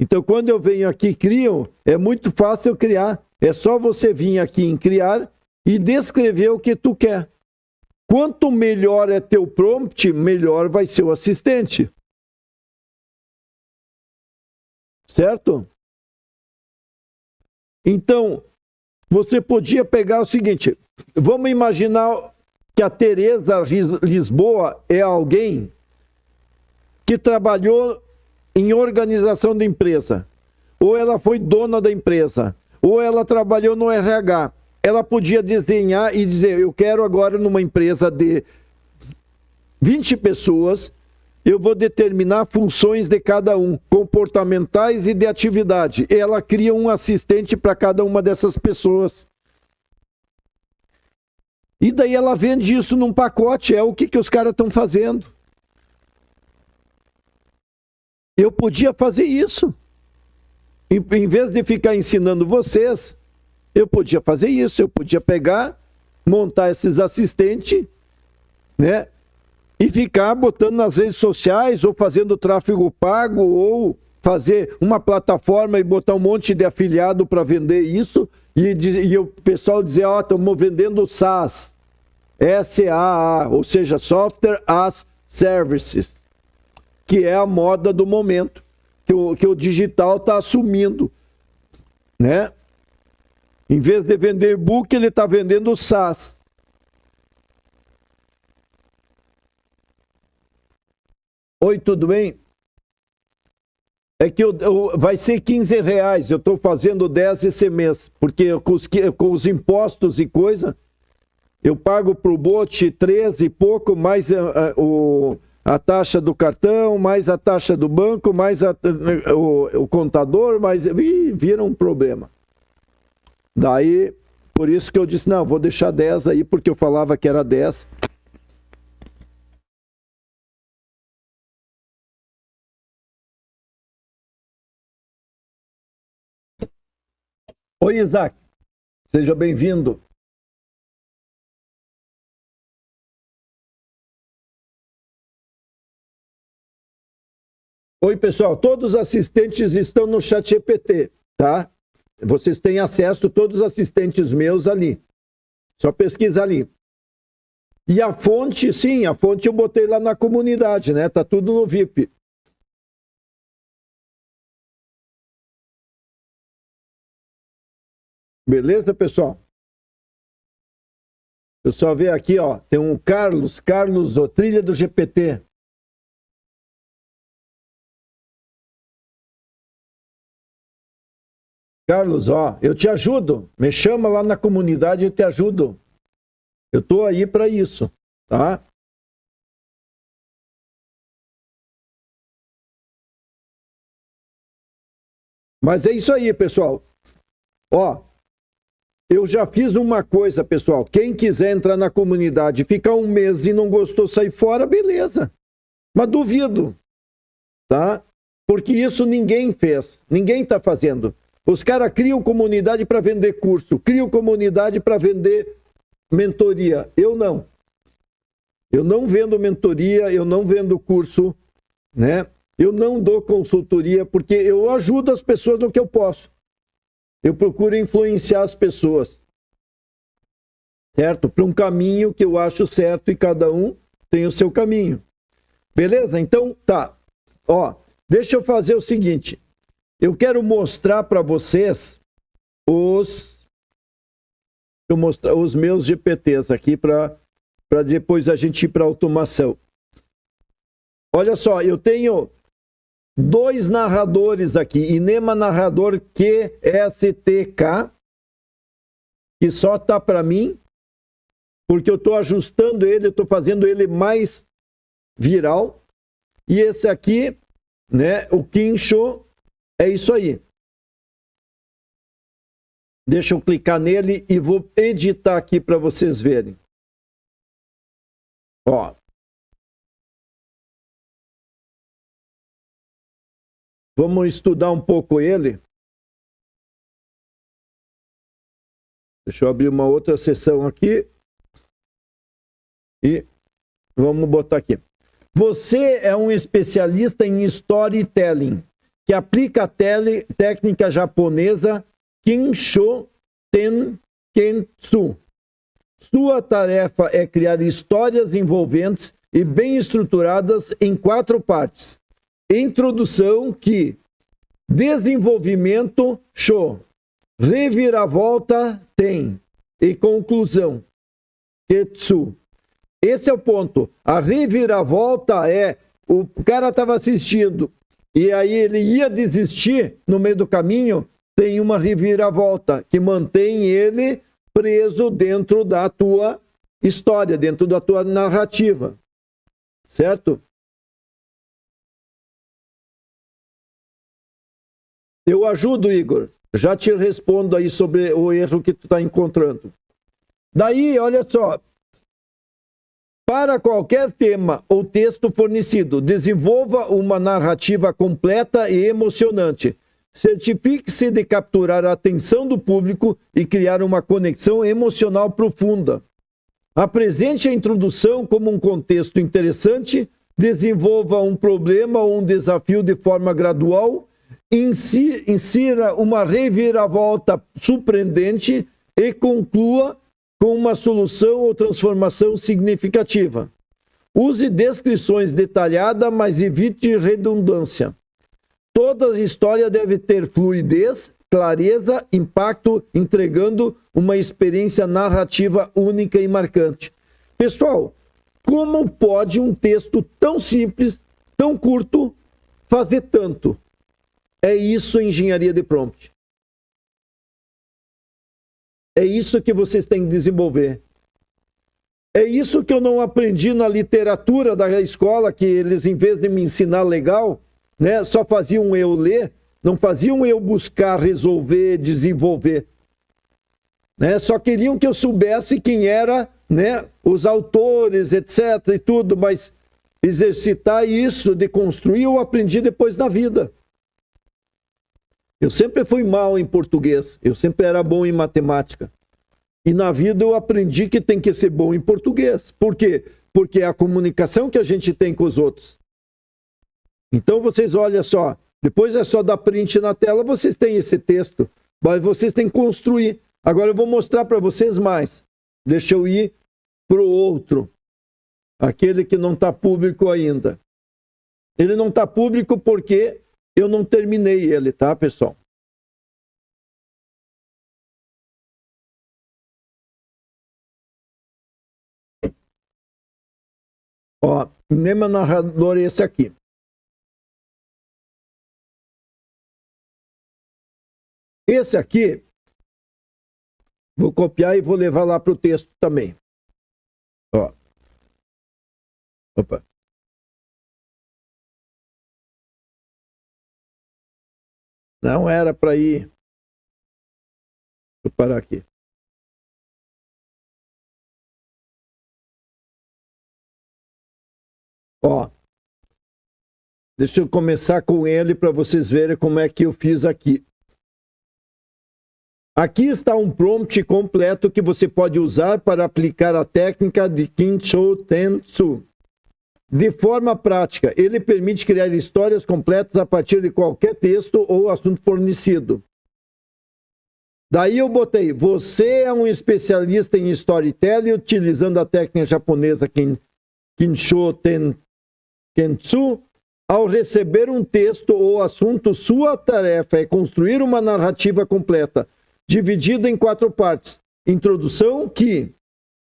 Então, quando eu venho aqui e crio, é muito fácil criar. É só você vir aqui em criar e descrever o que tu quer. Quanto melhor é teu prompt, melhor vai ser o assistente. Certo? Então, você podia pegar o seguinte, vamos imaginar que a Tereza Lisboa é alguém que trabalhou em organização de empresa, ou ela foi dona da empresa, ou ela trabalhou no RH. Ela podia desenhar e dizer, eu quero agora numa empresa de 20 pessoas, eu vou determinar funções de cada um, comportamentais e de atividade. Ela cria um assistente para cada uma dessas pessoas. E daí ela vende isso num pacote, é o que os caras estão fazendo. Eu podia fazer isso. Em vez de ficar ensinando vocês, eu podia fazer isso. Eu podia pegar, montar esses assistentes, né? E ficar botando nas redes sociais, ou fazendo tráfego pago, ou fazer uma plataforma e botar um monte de afiliado para vender isso, e o pessoal dizer, ó, estamos vendendo SaaS, SaaS, ou seja, Software as Services, que é a moda do momento, que o digital está assumindo, né? Em vez de vender e-book, ele está vendendo SaaS. Oi, tudo bem? É que vai ser R$15, eu estou fazendo 10 esse mês, porque com os impostos e coisa, eu pago para o bote 13 e pouco, mais a taxa do cartão, mais a taxa do banco, mais o contador, mais vira um problema. Daí, por isso que eu disse, não, vou deixar 10 aí, porque eu falava que era 10. Oi, Isaac. Seja bem-vindo. Oi, pessoal. Todos os assistentes estão no ChatGPT, tá? Vocês têm acesso, todos os assistentes meus ali. Só pesquisa ali. E a fonte, sim, a fonte eu botei lá na comunidade, né? Tá tudo no VIP. Beleza, pessoal? Eu só ver aqui, ó, tem um Carlos, o Trilha do GPT. Carlos, ó, eu te ajudo. Me chama lá na comunidade, eu te ajudo. Eu tô aí para isso, tá? Mas é isso aí, pessoal. Ó, eu já fiz uma coisa, pessoal. Quem quiser entrar na comunidade, ficar um mês e não gostou, sair fora, beleza. Mas duvido, tá? Porque isso ninguém fez. Ninguém está fazendo. Os caras criam comunidade para vender curso, criam comunidade para vender mentoria. Eu não. Eu não vendo mentoria, eu não vendo curso, né? Eu não dou consultoria porque eu ajudo as pessoas no que eu posso. Eu procuro influenciar as pessoas, certo? Para um caminho que eu acho certo e cada um tem o seu caminho. Beleza? Então, tá. Ó, deixa eu fazer o seguinte. Eu quero mostrar para vocês os meus GPTs aqui para depois a gente ir para automação. Olha só, eu tenho 2 narradores aqui. Inema narrador QSTK, que só tá para mim, porque eu estou ajustando ele, eu estou fazendo ele mais viral. E esse aqui, né, o Kincho, é isso aí. Deixa eu clicar nele e vou editar aqui para vocês verem. Ó. Vamos estudar um pouco ele. Deixa eu abrir uma outra sessão aqui. E vamos botar aqui. Você é um especialista em storytelling, que aplica a técnica japonesa Kinsho Tenketsu. Sua tarefa é criar histórias envolventes e bem estruturadas em 4 partes. Introdução, Ki. Desenvolvimento, Sho. Reviravolta, Ten. E conclusão, Ketsu. Esse é o ponto. A reviravolta é, o cara estava assistindo e aí ele ia desistir no meio do caminho, tem uma reviravolta que mantém ele preso dentro da tua história, dentro da tua narrativa. Certo? Eu ajudo, Igor. Já te respondo aí sobre o erro que tu está encontrando. Daí, olha só. Para qualquer tema ou texto fornecido, desenvolva uma narrativa completa e emocionante. Certifique-se de capturar a atenção do público e criar uma conexão emocional profunda. Apresente a introdução como um contexto interessante, desenvolva um problema ou um desafio de forma gradual, insira uma reviravolta surpreendente e conclua com uma solução ou transformação significativa. Use descrições detalhadas, mas evite redundância. Toda história deve ter fluidez, clareza, impacto, entregando uma experiência narrativa única e marcante. Pessoal, como pode um texto tão simples, tão curto, fazer tanto? É isso a engenharia de prompt. É isso que vocês têm que desenvolver. É isso que eu não aprendi na literatura da escola, que eles, em vez de me ensinar legal, né, só faziam eu ler, não faziam eu buscar resolver, desenvolver. Né? Só queriam que eu soubesse quem era, né, os autores, etc. e tudo, mas exercitar isso de construir eu aprendi depois na vida. Eu sempre fui mal em português, eu sempre era bom em matemática. E na vida eu aprendi que tem que ser bom em português. Por quê? Porque é a comunicação que a gente tem com os outros. Então vocês olham só, depois é só dar print na tela, vocês têm esse texto, mas vocês têm que construir. Agora eu vou mostrar para vocês mais. Deixa eu ir para o outro, aquele que não está público ainda. Ele não está público porque eu não terminei ele, tá, pessoal? Ó, Nema narrador é esse aqui. Esse aqui, vou copiar e vou levar lá para o texto também. Ó. Opa. Não era para ir. Vou parar aqui. Ó. Deixa eu começar com ele para vocês verem como é que eu fiz aqui. Aqui está um prompt completo que você pode usar para aplicar a técnica de Kinshō Tensū. De forma prática, ele permite criar histórias completas a partir de qualquer texto ou assunto fornecido. Daí eu botei, você é um especialista em storytelling utilizando a técnica japonesa Kinshō Tensū. Ao receber um texto ou assunto, sua tarefa é construir uma narrativa completa, dividida em 4 partes. Introdução, Ki.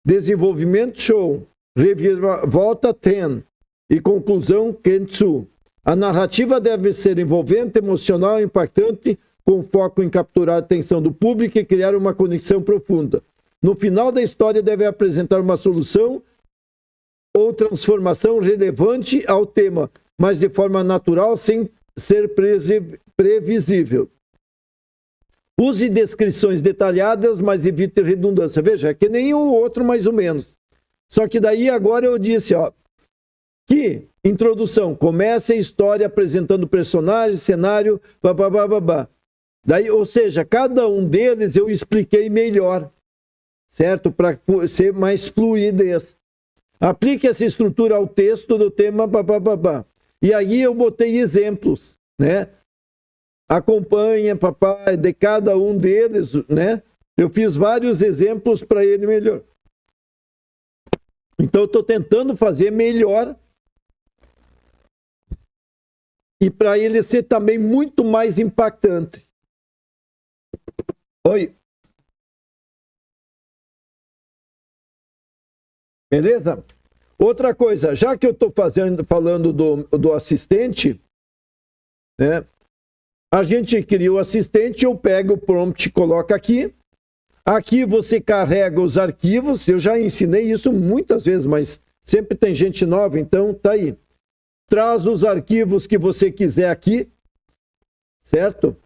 Desenvolvimento, Shō. Reviravolta, Ten. E conclusão, Kensū. A narrativa deve ser envolvente, emocional, impactante, com foco em capturar a atenção do público e criar uma conexão profunda. No final da história deve apresentar uma solução ou transformação relevante ao tema, mas de forma natural, sem ser previsível. Use descrições detalhadas, mas evite redundância. Veja, é que nem o outro mais ou menos. Só que daí agora eu disse, ó, que introdução, comece a história apresentando personagem, cenário, babá. Daí, ou seja, cada um deles eu expliquei melhor, certo? Para ser mais fluidez. Aplique essa estrutura ao texto do tema, babá. E aí eu botei exemplos, né? Acompanha, papai, de cada um deles, né? Eu fiz vários exemplos para ele melhor. Então eu estou tentando fazer melhor e para ele ser também muito mais impactante. Oi. Beleza? Outra coisa, já que eu estou falando do assistente, né? A gente cria o assistente, eu pego o prompt e coloco aqui. Aqui você carrega os arquivos, eu já ensinei isso muitas vezes, mas sempre tem gente nova, então tá aí. Traz os arquivos que você quiser aqui, certo?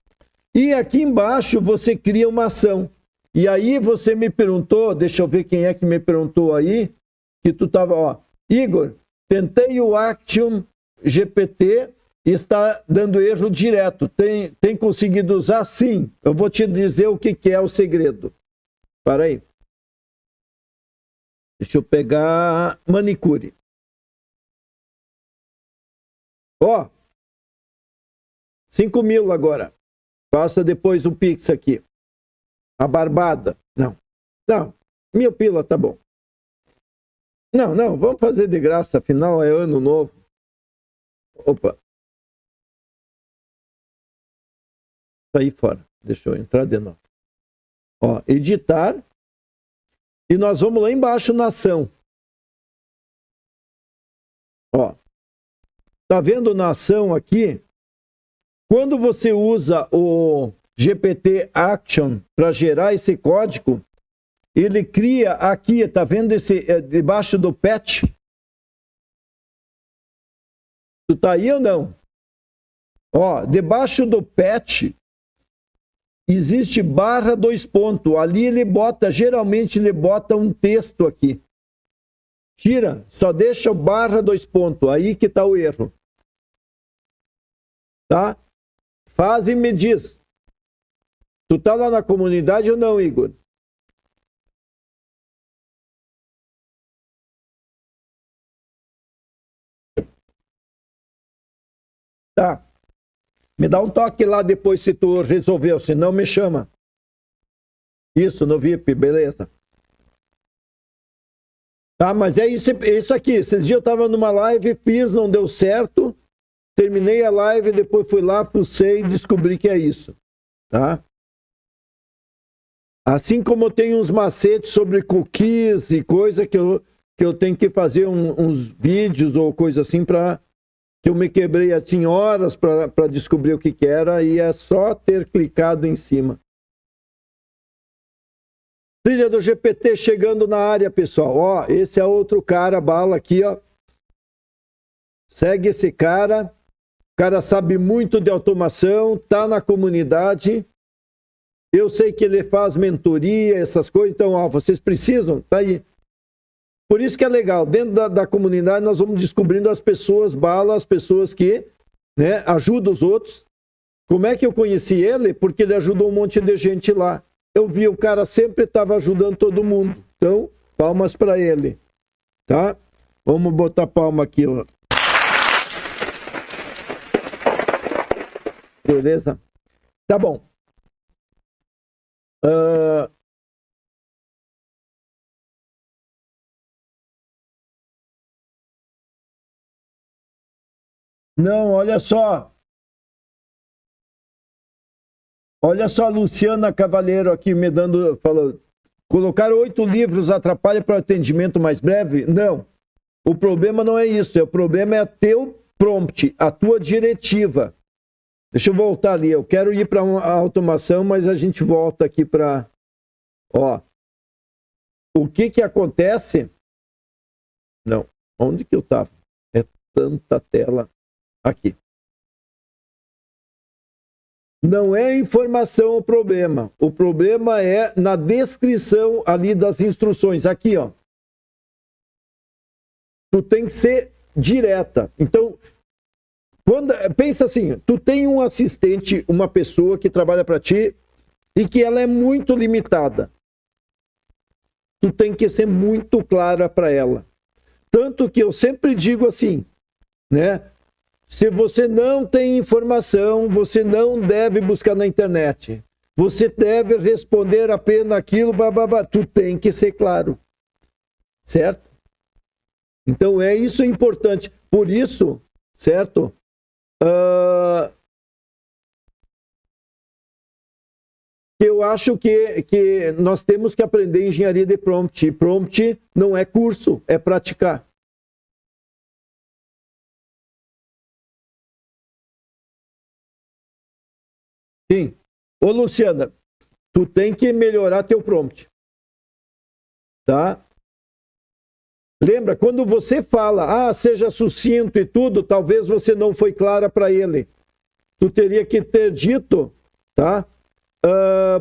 E aqui embaixo você cria uma ação. E aí você me perguntou, deixa eu ver quem é que me perguntou aí, que tu tava, ó, Igor, tentei o Action GPT e está dando erro direto. Tem conseguido usar? Sim. Eu vou te dizer o que é o segredo. Para aí. Deixa eu pegar manicure. Ó, 5.000 agora. Passa depois o Pix aqui. A barbada. Não. 1.000 pila, tá bom. Não, vamos fazer de graça, afinal é ano novo. Opa. Saí fora. Deixa eu entrar de novo. Ó, editar. E nós vamos lá embaixo na ação. Ó. Tá vendo na ação aqui? Quando você usa o GPT Action para gerar esse código, ele cria aqui, tá vendo esse debaixo do patch? Tu tá aí ou não? Ó, debaixo do patch existe barra 2 pontos. Ali ele bota, geralmente ele bota um texto aqui. Tira, só deixa o barra 2 pontos. Aí que tá o erro. Tá? Faz e me diz. Tu tá lá na comunidade ou não, Igor? Tá. Me dá um toque lá depois se tu resolveu, se não me chama. Isso, no VIP, beleza. Tá, mas é isso aqui. Esses dias eu tava numa live, fiz, não deu certo. Terminei a live, depois fui lá, pulsei e descobri que é isso. Tá? Assim como eu tenho uns macetes sobre cookies e coisa que eu tenho que fazer uns vídeos ou coisa assim para que eu me quebrei assim horas para descobrir o que era, e é só ter clicado em cima. Trilha do GPT chegando na área, pessoal. Ó, esse é outro cara, bala aqui, ó. Segue esse cara. O cara sabe muito de automação, tá na comunidade. Eu sei que ele faz mentoria, essas coisas. Então, ó, vocês precisam, tá aí. Por isso que é legal. Dentro da comunidade, nós vamos descobrindo as pessoas, bala, as pessoas que, né, ajudam os outros. Como é que eu conheci ele? Porque ele ajudou um monte de gente lá. Eu vi, o cara sempre estava ajudando todo mundo. Então, palmas para ele. Tá? Vamos botar palma aqui, ó. Beleza? Tá bom. Não, olha só. Olha só a Luciana Cavaleiro aqui me dando, falou, colocar 8 livros atrapalha para atendimento mais breve? Não. O problema não é isso, o problema é teu prompt, a tua diretiva. Deixa eu voltar ali, eu quero ir para uma automação, mas a gente volta aqui para... Ó, o que acontece? Não, onde que eu estava? É tanta tela. Aqui. Não é informação o problema é na descrição ali das instruções. Aqui, ó. Tu tem que ser direta. Então, pensa assim, tu tem um assistente, uma pessoa que trabalha para ti e que ela é muito limitada. Tu tem que ser muito clara para ela. Tanto que eu sempre digo assim, né? Se você não tem informação, você não deve buscar na internet. Você deve responder apenas aquilo, bababá. Tu tem que ser claro. Certo? Então, isso é importante. Por isso, certo? Eu acho que nós temos que aprender engenharia de prompt. Prompt não é curso, é praticar. Sim. Ô, Luciana, tu tem que melhorar teu prompt. Tá? Lembra, quando você fala, seja sucinto e tudo, talvez você não foi clara para ele. Tu teria que ter dito, tá?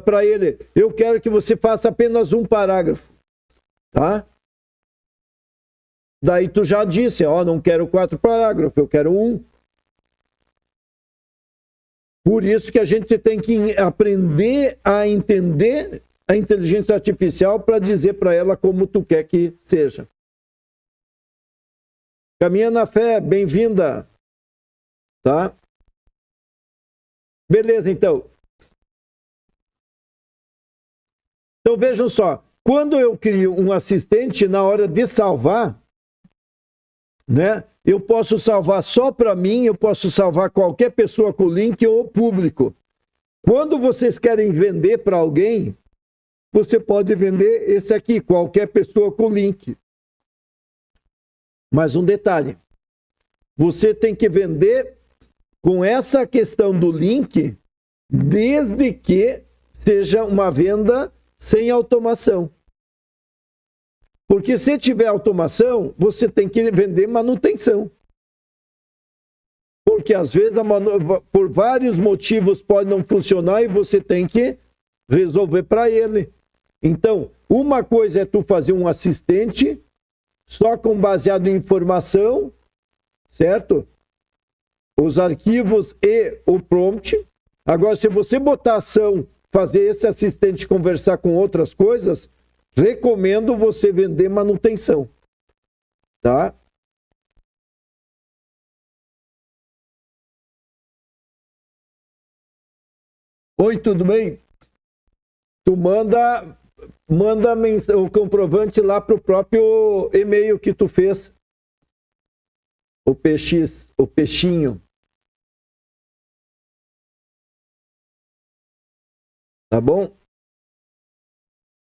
Para ele, eu quero que você faça apenas um parágrafo. Tá? Daí tu já disse, não quero 4 parágrafos, eu quero 1. Por isso que a gente tem que aprender a entender a inteligência artificial para dizer para ela como tu quer que seja. Caminha na fé, bem-vinda. Tá? Beleza, então. Então vejam só, quando eu crio um assistente, na hora de salvar, né? Eu posso salvar só para mim, eu posso salvar qualquer pessoa com link ou público. Quando vocês querem vender para alguém, você pode vender esse aqui, qualquer pessoa com link. Mas um detalhe, você tem que vender com essa questão do link, desde que seja uma venda sem automação. Porque se tiver automação, você tem que vender manutenção. Porque às vezes, por vários motivos, pode não funcionar e você tem que resolver para ele. Então, uma coisa é tu fazer um assistente só baseado em informação, certo? Os arquivos e o prompt. Agora, se você botar ação, fazer esse assistente conversar com outras coisas, recomendo você vender manutenção, tá? Oi, tudo bem? Tu manda o comprovante lá pro próprio e-mail que tu fez. O peixinho. Tá bom?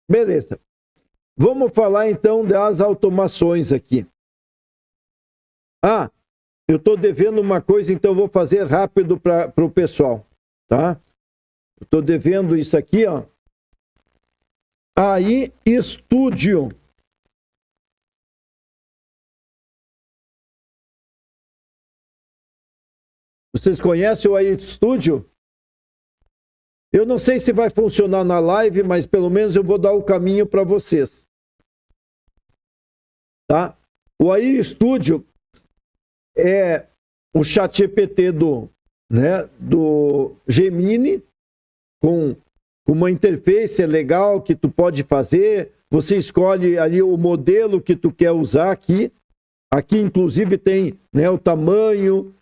Beleza. Vamos falar então das automações aqui. eu estou devendo uma coisa, então eu vou fazer rápido para o pessoal, tá? Eu estou devendo isso aqui, ó. AI Studio. Vocês conhecem o AI Studio? Eu não sei se vai funcionar na live, mas pelo menos eu vou dar o caminho para vocês. Tá? O AI Studio é o ChatGPT do Gemini, com uma interface legal que tu pode fazer. Você escolhe ali o modelo que tu quer usar aqui. Aqui, inclusive, tem, né, o tamanho,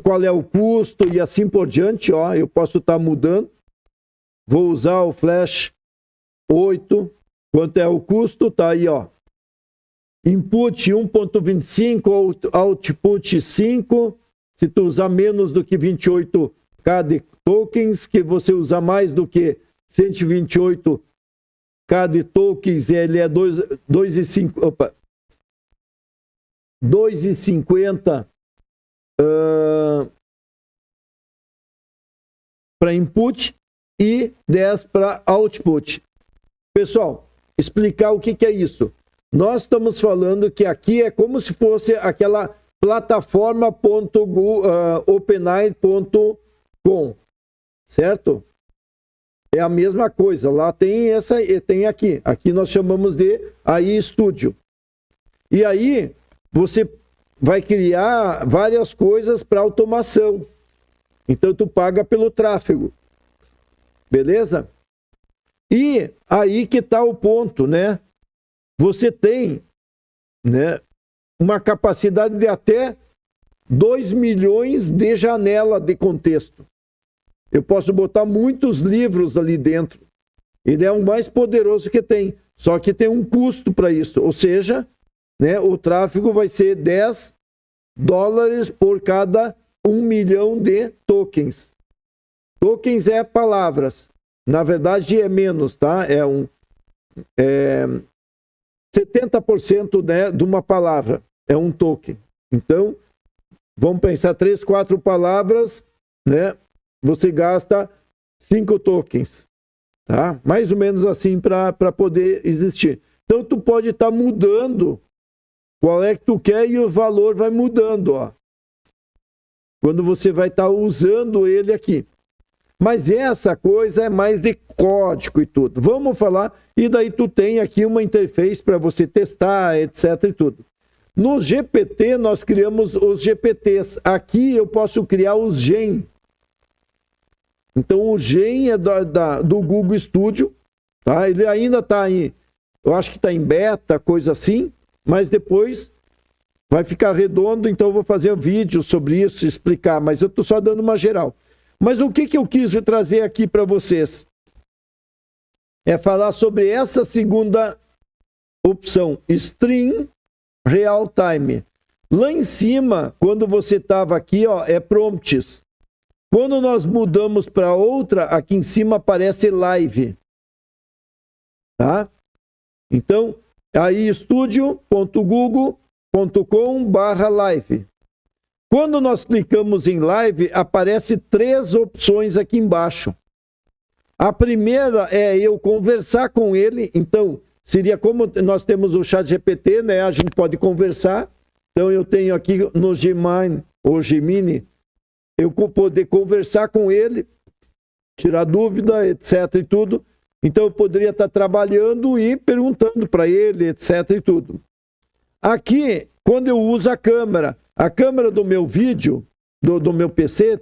qual é o custo e assim por diante. Ó, eu posso estar mudando. Vou usar o Flash 8. Quanto é o custo? Tá aí, ó. Input 1.25, output 5. Se tu usar menos do que 28k de tokens, que você usar mais do que 128k de tokens, ele é 2,50 para input e 10 para output. Pessoal, explicar o que é isso. Nós estamos falando que aqui é como se fosse aquela plataforma.openai.com, certo? É a mesma coisa. Lá tem essa, tem aqui. Aqui nós chamamos de AI Studio. E aí você vai criar várias coisas para automação. Então tu paga pelo tráfego. Beleza? E aí que está o ponto, né? Você tem, né, uma capacidade de até 2 milhões de janela de contexto. Eu posso botar muitos livros ali dentro. Ele é o mais poderoso que tem. Só que tem um custo para isso. Ou seja, né, o tráfego vai ser $10 por cada 1 milhão de tokens. Tokens é palavras. Na verdade é menos, tá? É 70%, né, de uma palavra. É um token. Então, vamos pensar 3, 4 palavras, né? Você gasta 5 tokens. Tá? Mais ou menos assim para poder existir. Então, tu pode estar mudando qual é que tu quer e o valor vai mudando, ó. Quando você vai estar usando ele aqui. Mas essa coisa é mais de código e tudo. Vamos falar, e daí tu tem aqui uma interface para você testar, etc e tudo. No GPT, nós criamos os GPTs. Aqui eu posso criar os Gen. Então, o Gen é do Google Studio. Tá? Ele ainda está aí, eu acho que está em beta, coisa assim, mas depois vai ficar redondo, então eu vou fazer um vídeo sobre isso, explicar, mas eu estou só dando uma geral. Mas o que eu quis trazer aqui para vocês? É falar sobre essa segunda opção, Stream Real Time. Lá em cima, quando você estava aqui, ó, é prompts. Quando nós mudamos para outra, aqui em cima aparece live. Tá? Então, aí studio.google.com/live. Quando nós clicamos em live, aparece 3 opções aqui embaixo. A primeira é eu conversar com ele. Então, seria como nós temos o ChatGPT, né? A gente pode conversar. Então, eu tenho aqui no Gemini, ou Gemini, eu poder conversar com ele, tirar dúvida, etc e tudo. Então, eu poderia estar trabalhando e perguntando para ele, etc e tudo. Aqui, quando eu uso a câmera do meu vídeo, do meu PC,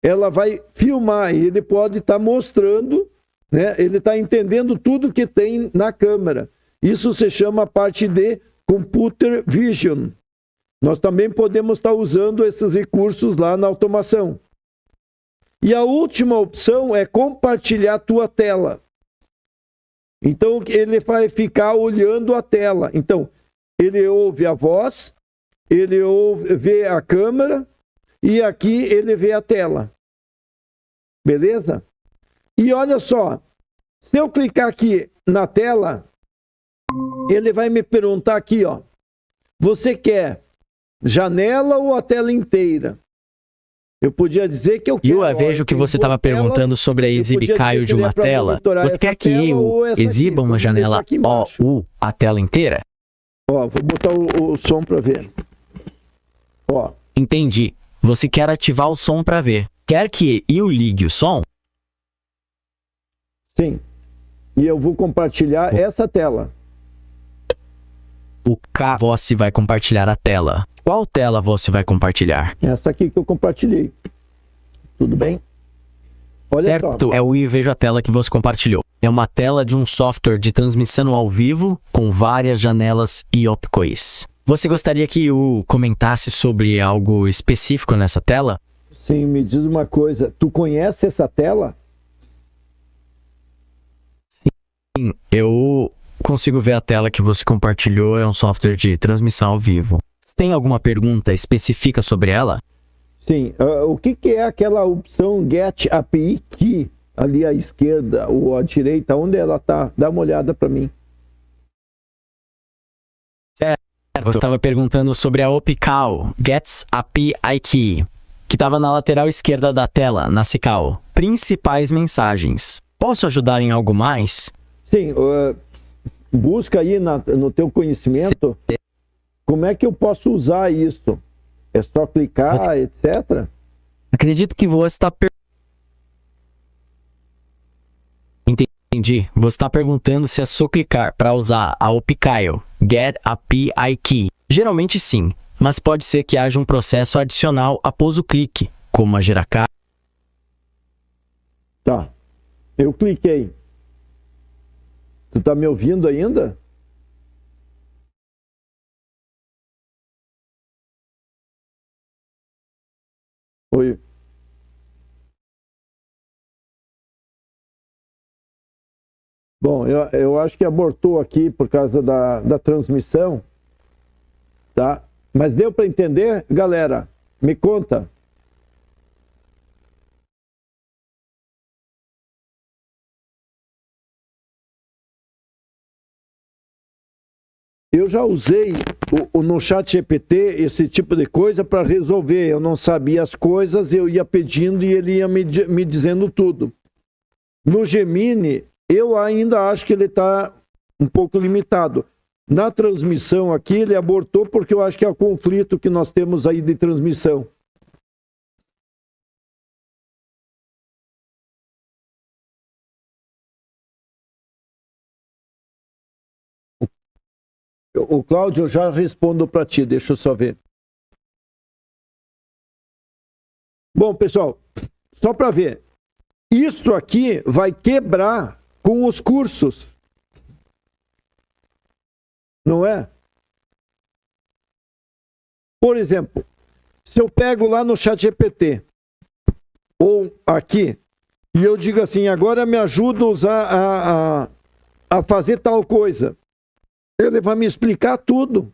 ela vai filmar e ele pode estar mostrando, né? Ele está entendendo tudo que tem na câmera. Isso se chama a parte de Computer Vision. Nós também podemos estar usando esses recursos lá na automação. E a última opção é compartilhar a tua tela. Então, ele vai ficar olhando a tela. Então, ele ouve a voz, ele vê a câmera e aqui ele vê a tela. Beleza? E olha só, se eu clicar aqui na tela, ele vai me perguntar aqui, ó. Você quer Janela ou a tela inteira? Eu podia dider que eu quero... Eu vejo que você estava perguntando sobre a exibicaio de uma tela. Você quer que eu exiba uma janela ou a tela inteira? Ó, vou botar o som para ver. Ó. Entendi. Você quer ativar o som para ver. Quer que eu ligue o som? Sim. E eu vou compartilhar essa tela. O que você vai compartilhar a tela? Qual tela você vai compartilhar? Essa aqui que eu compartilhei. Tudo bem? Olha certo, só. Eu vejo a tela que você compartilhou. É uma tela de um software de transmissão ao vivo com várias janelas e opções. Você gostaria que eu comentasse sobre algo específico nessa tela? Sim, me diz uma coisa. Tu conhece essa tela? Sim, eu consigo ver a tela que você compartilhou. É um software de transmissão ao vivo. Tem alguma pergunta específica sobre ela? Sim. O que é aquela opção Get API Key ali à esquerda ou à direita? Onde ela está? Dá uma olhada para mim. Certo. Você estava perguntando sobre a OPCAL, Get API Key, que estava na lateral esquerda da tela, na CCAL. Principais mensagens. Posso ajudar em algo mais? Sim. Busca aí no teu conhecimento... Como é que eu posso usar isso? É só clicar, etc? Acredito que você está... Entendi. Você está perguntando se é só clicar para usar a OPCAL, Get API Key. Geralmente sim, mas pode ser que haja um processo adicional após o clique, como a Geracar. Tá. Eu cliquei. Tu tá me ouvindo ainda? Oi. Bom, eu acho que abortou aqui por causa da transmissão, tá? Mas deu para entender? Galera, me conta. Eu já usei no ChatGPT esse tipo de coisa para resolver. Eu não sabia as coisas, eu ia pedindo e ele ia me dizendo tudo. No Gemini, eu ainda acho que ele está um pouco limitado. Na transmissão aqui, ele abortou porque eu acho que é o conflito que nós temos aí de transmissão. O Cláudio, eu já respondo para ti, deixa eu só ver. Bom, pessoal, só para ver. Isso aqui vai quebrar com os cursos. Não é? Por exemplo, se eu pego lá no ChatGPT, ou aqui, e eu digo assim, agora me ajuda a usar a fazer tal coisa. Ele vai me explicar tudo.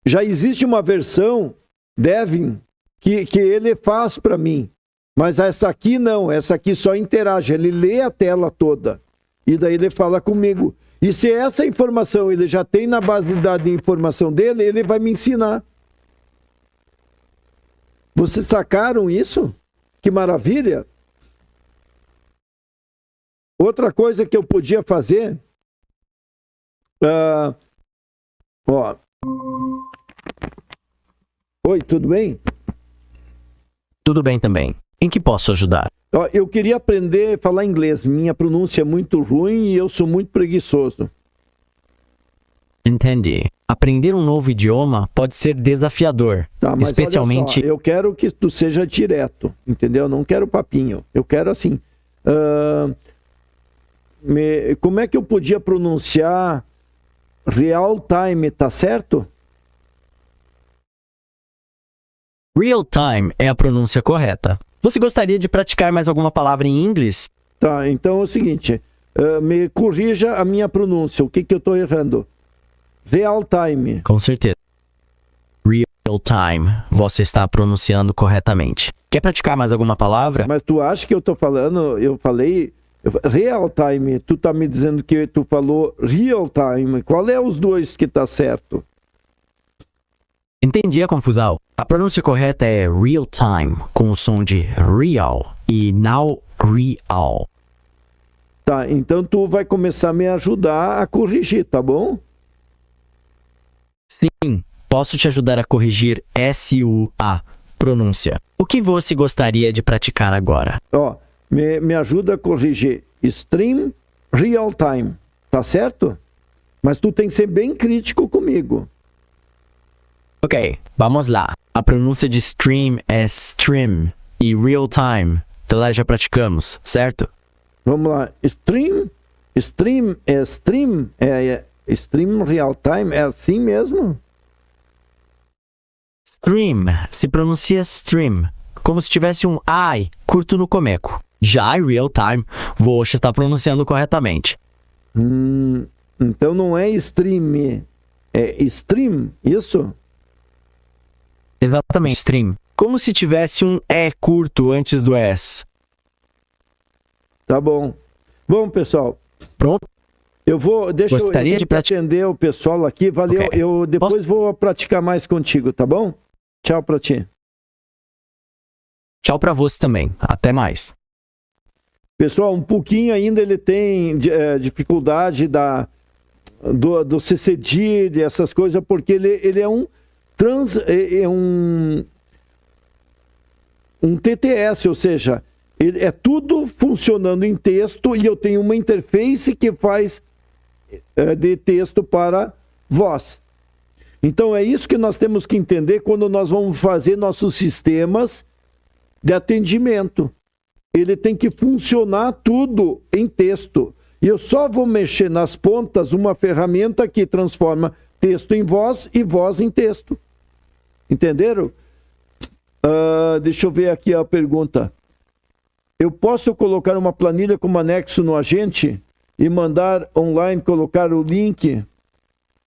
Já existe uma versão Devin que ele faz para mim. Mas essa aqui não, essa aqui só interage. Ele lê a tela toda. E daí ele fala comigo. E se essa informação ele já tem na base de dados de informação dele, ele vai me ensinar. Vocês sacaram isso? Que maravilha! Outra coisa que eu podia fazer... Oi, tudo bem? Tudo bem também. Em que posso ajudar? Eu queria aprender a falar inglês. Minha pronúncia é muito ruim e eu sou muito preguiçoso. Entendi. Aprender um novo idioma pode ser desafiador. Tá, mas especialmente... olha só, eu quero que tu seja direto, entendeu? Eu não quero papinho. Eu quero assim... como é que eu podia pronunciar real time, tá certo? Real time é a pronúncia correta. Você gostaria de praticar mais alguma palavra em inglês? Tá, então é o seguinte, me corrija a minha pronúncia, o que eu estou errando? Real time. Com certeza. Real time, você está pronunciando corretamente. Quer praticar mais alguma palavra? Mas tu acha que eu falei real time, tu tá me dizendo que tu falou real time, qual é os dois que tá certo? Entendi a confusão. A pronúncia correta é real time, com o som de real e now real. Tá, então tu vai começar a me ajudar a corrigir, tá bom? Sim, posso te ajudar a corrigir SUA, pronúncia. O que você gostaria de praticar agora? Ó, me ajuda a corrigir stream real time, tá certo? Mas tu tem que ser bem crítico comigo. Ok, vamos lá. A pronúncia de stream é stream e real time, lá já praticamos, certo? Vamos lá. Stream real time, é assim mesmo? Stream se pronuncia stream, como se tivesse um I curto no começo. Já real time, você está pronunciando corretamente. Então não é stream, é stream, isso? Exatamente, stream. Como se tivesse um E curto antes do S. Tá bom. Bom, pessoal. Pronto? Deixa eu atender o pessoal aqui. Valeu. Okay. Eu depois vou praticar mais contigo, tá bom? Tchau pra ti. Tchau pra você também. Até mais. Pessoal, um pouquinho ainda ele tem dificuldade do CCD, dessas coisas, porque ele é um TTS, ou seja, é tudo funcionando em texto e eu tenho uma interface que faz de texto para voz. Então é isso que nós temos que entender quando nós vamos fazer nossos sistemas de atendimento. Ele tem que funcionar tudo em texto. E eu só vou mexer nas pontas uma ferramenta que transforma texto em voz e voz em texto. Entenderam? Deixa eu ver aqui a pergunta. Eu posso colocar uma planilha como anexo no agente e mandar online, colocar o link,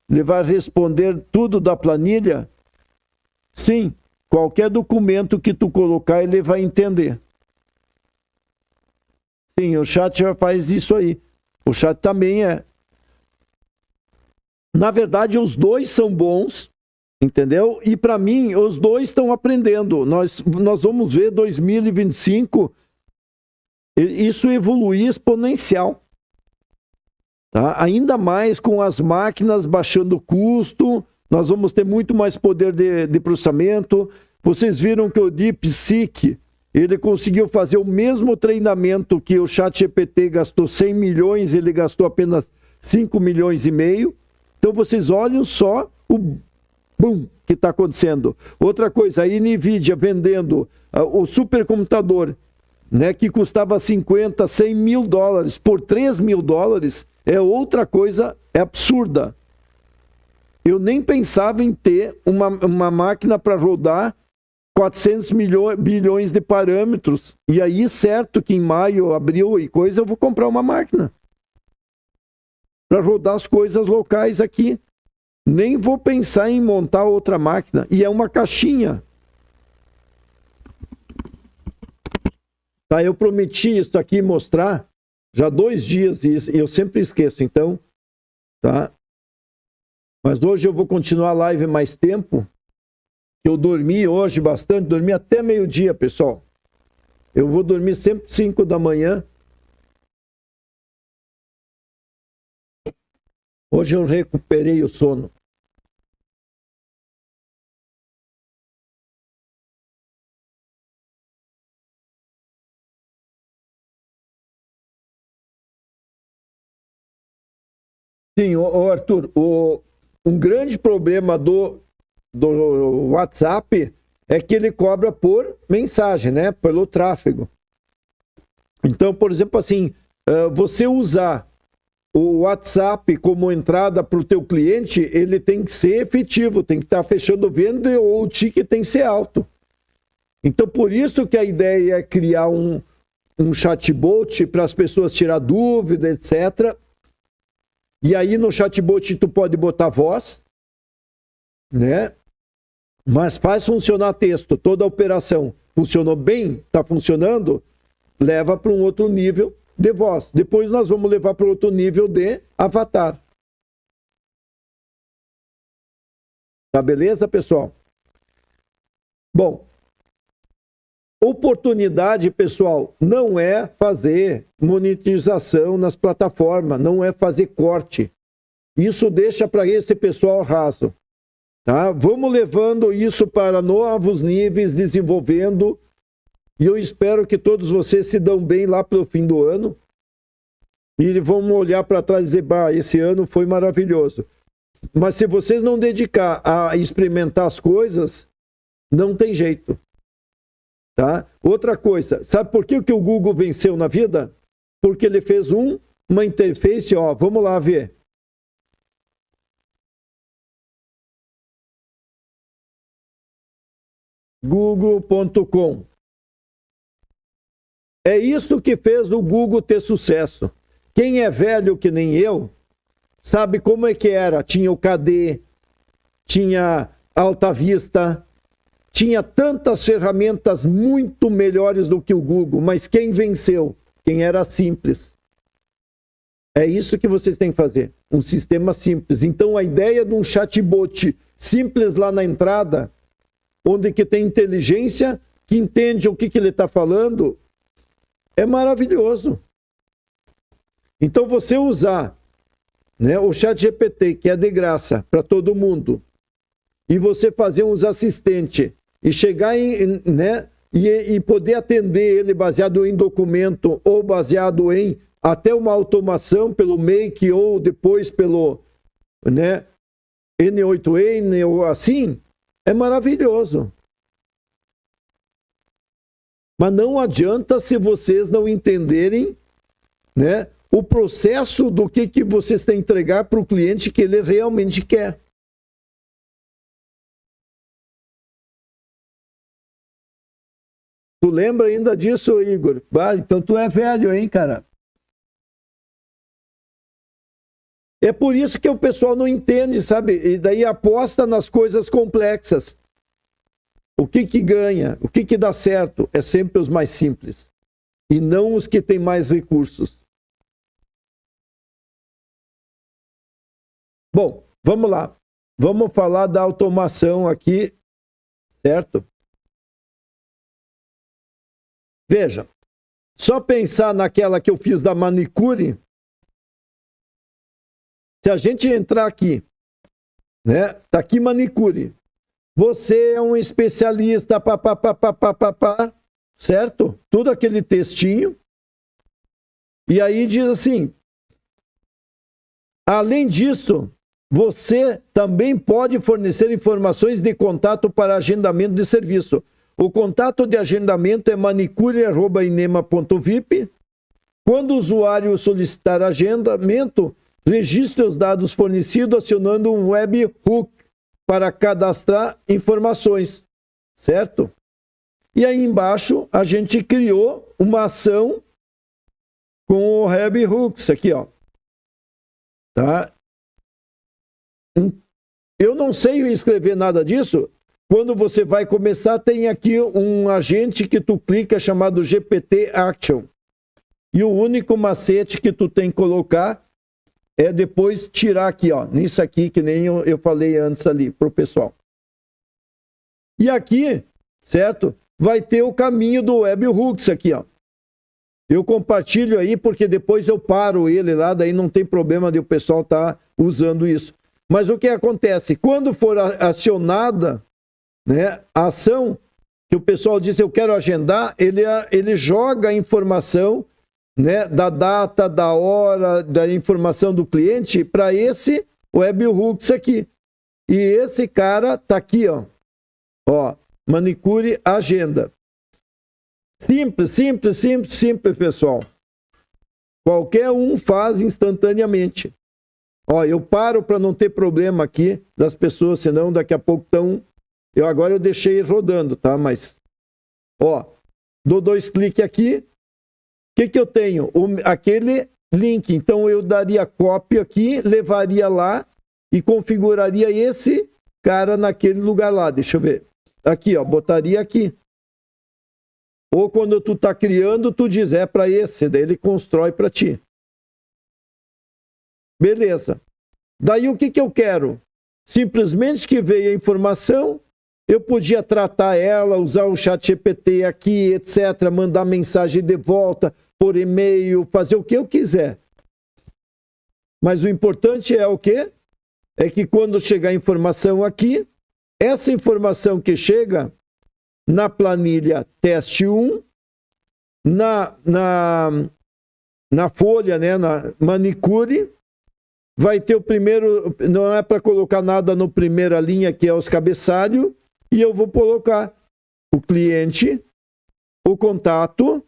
levar responder tudo da planilha? Sim, qualquer documento que tu colocar, ele vai entender. Sim, o chat já faz isso aí. O chat também é. Na verdade, os dois são bons, entendeu? E para mim, os dois estão aprendendo. Nós vamos ver 2025, isso evoluir exponencial. Tá? Ainda mais com as máquinas baixando o custo, nós vamos ter muito mais poder de processamento. Vocês viram que o DeepSeek, ele conseguiu fazer o mesmo treinamento que o ChatGPT gastou 100 milhões, ele gastou apenas 5 milhões e meio. Então vocês olham só o boom que está acontecendo. Outra coisa, a NVIDIA vendendo o supercomputador, né, que custava 50, 100 mil dólares por 3 mil dólares, é outra coisa absurda. Eu nem pensava em ter uma máquina para rodar 400 bilhões de parâmetros. E aí, certo que em maio, abril e coisa, eu vou comprar uma máquina para rodar as coisas locais aqui. Nem vou pensar em montar outra máquina. E é uma caixinha. Tá, eu prometi isso aqui mostrar já 2 dias e eu sempre esqueço, então, tá? Mas hoje eu vou continuar a live mais tempo. Eu dormi hoje bastante, dormi até meio-dia, pessoal. Eu vou dormir sempre 5 da manhã. Hoje eu recuperei o sono. Sim, Arthur, um grande problema do WhatsApp é que ele cobra por mensagem, né? Pelo tráfego. Então, por exemplo, assim, você usar o WhatsApp como entrada para o teu cliente, ele tem que ser efetivo, tem que estar fechando venda ou o ticket tem que ser alto. Então, por isso que a ideia é criar um chatbot para as pessoas tirar dúvida, etc. E aí no chatbot tu pode botar voz, né? Mas faz funcionar texto, toda a operação. Funcionou bem? Está funcionando? Leva para um outro nível de voz. Depois nós vamos levar para outro nível de avatar. Tá beleza, pessoal? Bom, oportunidade, pessoal, não é fazer monetização nas plataformas, não é fazer corte. Isso deixa para esse pessoal raso. Tá? Vamos levando isso para novos níveis, desenvolvendo, e eu espero que todos vocês se dão bem lá pelo fim do ano. E vamos olhar para trás e dizer, bah, esse ano foi maravilhoso. Mas se vocês não dedicar a experimentar as coisas, não tem jeito. Tá? Outra coisa, sabe por que o Google venceu na vida? Porque ele fez uma interface, ó, vamos lá ver. Google.com. É isso que fez o Google ter sucesso. Quem é velho que nem eu, sabe como é que era? Tinha o KD, tinha Alta Vista, tinha tantas ferramentas muito melhores do que o Google, mas quem venceu? Quem era simples. É isso que vocês têm que fazer, um sistema simples. Então a ideia de um chatbot simples lá na entrada, onde que tem inteligência, que entende o que ele está falando, é maravilhoso. Então você usar, né, o ChatGPT, que é de graça para todo mundo, e você fazer uns assistentes e chegar né, e poder atender ele baseado em documento ou baseado em até uma automação pelo Make ou depois pelo, né, N8N ou assim, é maravilhoso. Mas não adianta se vocês não entenderem, né, o processo do que vocês têm que entregar para o cliente que ele realmente quer. Tu lembra ainda disso, Igor? Ah, então tu é velho, hein, cara? É por isso que o pessoal não entende, sabe? E daí aposta nas coisas complexas. O que ganha, o que dá certo é sempre os mais simples. E não os que têm mais recursos. Bom, vamos lá. Vamos falar da automação aqui, certo? Veja, só pensar naquela que eu fiz da manicure. Se a gente entrar aqui, né? Tá aqui manicure. Você é um especialista, certo? Tudo aquele textinho. E aí diz assim, além disso, você também pode fornecer informações de contato para agendamento de serviço. O contato de agendamento é manicure@inema.vip. Quando o usuário solicitar agendamento, registre os dados fornecidos acionando um webhook para cadastrar informações, certo? E aí embaixo a gente criou uma ação com o webhooks aqui, ó. Tá? Eu não sei escrever nada disso. Quando você vai começar, tem aqui um agente que tu clica chamado GPT Action. E o único macete que tu tem que colocar é depois tirar aqui, ó, nisso aqui que nem eu falei antes ali pro pessoal. E aqui, certo? Vai ter o caminho do webhooks aqui, ó. Eu compartilho aí porque depois eu paro ele lá, daí não tem problema de o pessoal estar usando isso. Mas o que acontece? Quando for acionada, né, a ação que o pessoal diz eu quero agendar, ele joga a informação, né, da data, da hora, da informação do cliente para esse webhooks aqui. E esse cara tá aqui, ó. Ó, manicure agenda. Simples, simples, simples, simples, pessoal. Qualquer um faz instantaneamente. Ó, eu paro para não ter problema aqui das pessoas, senão daqui a pouco estão... Agora eu deixei rodando, tá? Mas, ó, dou 2 cliques aqui. O que eu tenho? Aquele link. Então eu daria cópia aqui, levaria lá e configuraria esse cara naquele lugar lá. Deixa eu ver. Aqui, ó, botaria aqui. Ou quando tu tá criando, tu diz para esse, daí ele constrói para ti. Beleza. Daí o que eu quero? Simplesmente que veio a informação, Eu podia tratar ela, usar o chat GPT aqui, etc., mandar mensagem de volta por e-mail, fazer o que eu quiser. Mas o importante é o quê? É que quando chegar a informação aqui, essa informação que chega na planilha teste 1, na folha, né, na manicure, vai ter o primeiro, não é para colocar nada no primeira linha, que é os cabeçalhos, e eu vou colocar o cliente, o contato,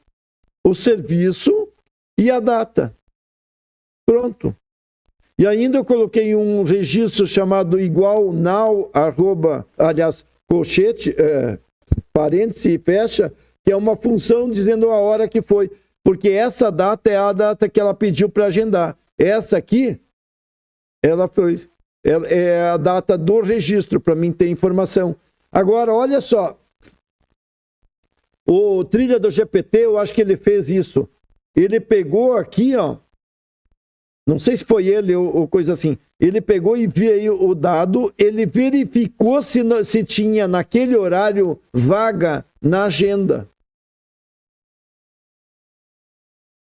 o serviço e a data. Pronto. E ainda eu coloquei um registro chamado igual now, colchete, parêntese e fecha, que é uma função dizendo a hora que foi. Porque essa data é a data que ela pediu para agendar. Essa aqui, ela fez. É a data do registro, para mim ter informação. Agora, olha só. O Trilha do GPT, eu acho que ele fez isso. Ele pegou aqui, ó. Não sei se foi ele ou coisa assim. Ele pegou e veio o dado, ele verificou se tinha naquele horário vaga na agenda.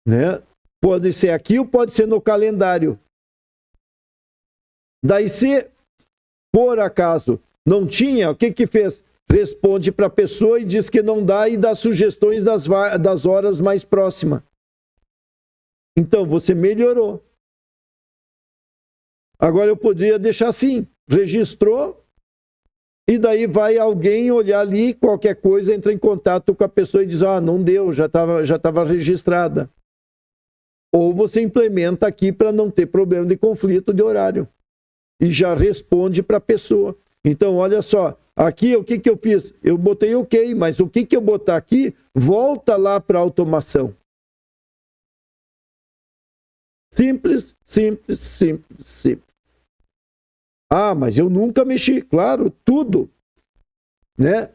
Né? Pode ser aqui ou pode ser no calendário. Daí, se por acaso não tinha, o que fez? Responde para a pessoa e diz que não dá e dá sugestões das horas mais próximas. Então, você melhorou. Agora eu poderia deixar assim, registrou, e daí vai alguém olhar ali, qualquer coisa, entra em contato com a pessoa e diz, não deu, já estava registrada. Ou você implementa aqui para não ter problema de conflito de horário. E já responde para a pessoa. Então, olha só, aqui o que eu fiz? Eu botei OK, mas o que eu botar aqui, volta lá para a automação. Simples, simples, simples, simples. Mas eu nunca mexi, claro, tudo. Né?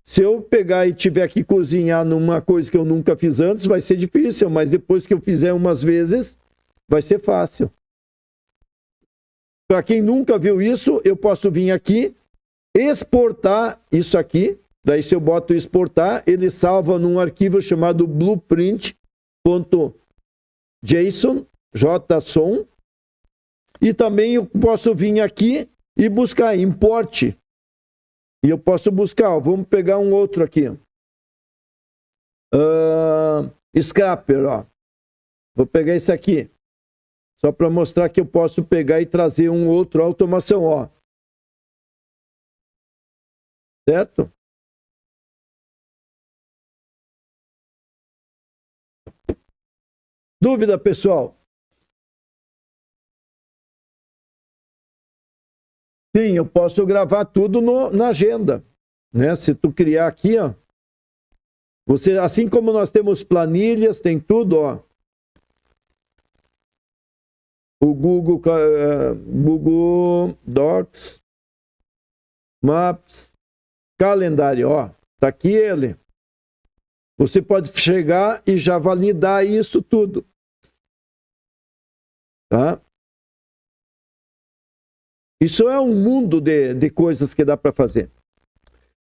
Se eu pegar e tiver que cozinhar numa coisa que eu nunca fiz antes, vai ser difícil, mas depois que eu fizer umas vezes, vai ser fácil. Para quem nunca viu isso, eu posso vir aqui, exportar isso aqui. Daí, se eu boto exportar, ele salva num arquivo chamado blueprint.json, JSON. E também eu posso vir aqui e buscar import. E eu posso buscar, vamos pegar um outro aqui. Scrapper, ó. Vou pegar esse aqui. Só para mostrar que eu posso pegar e trazer um outro automação, ó. Certo? Dúvida, pessoal? Sim, eu posso gravar tudo na agenda. Né? Se tu criar aqui, ó. Você, assim como nós temos planilhas, tem tudo, ó. O Google Docs, Maps, calendário, ó. Tá aqui ele. Você pode chegar e já validar isso tudo. Tá? Isso é um mundo de coisas que dá para fazer.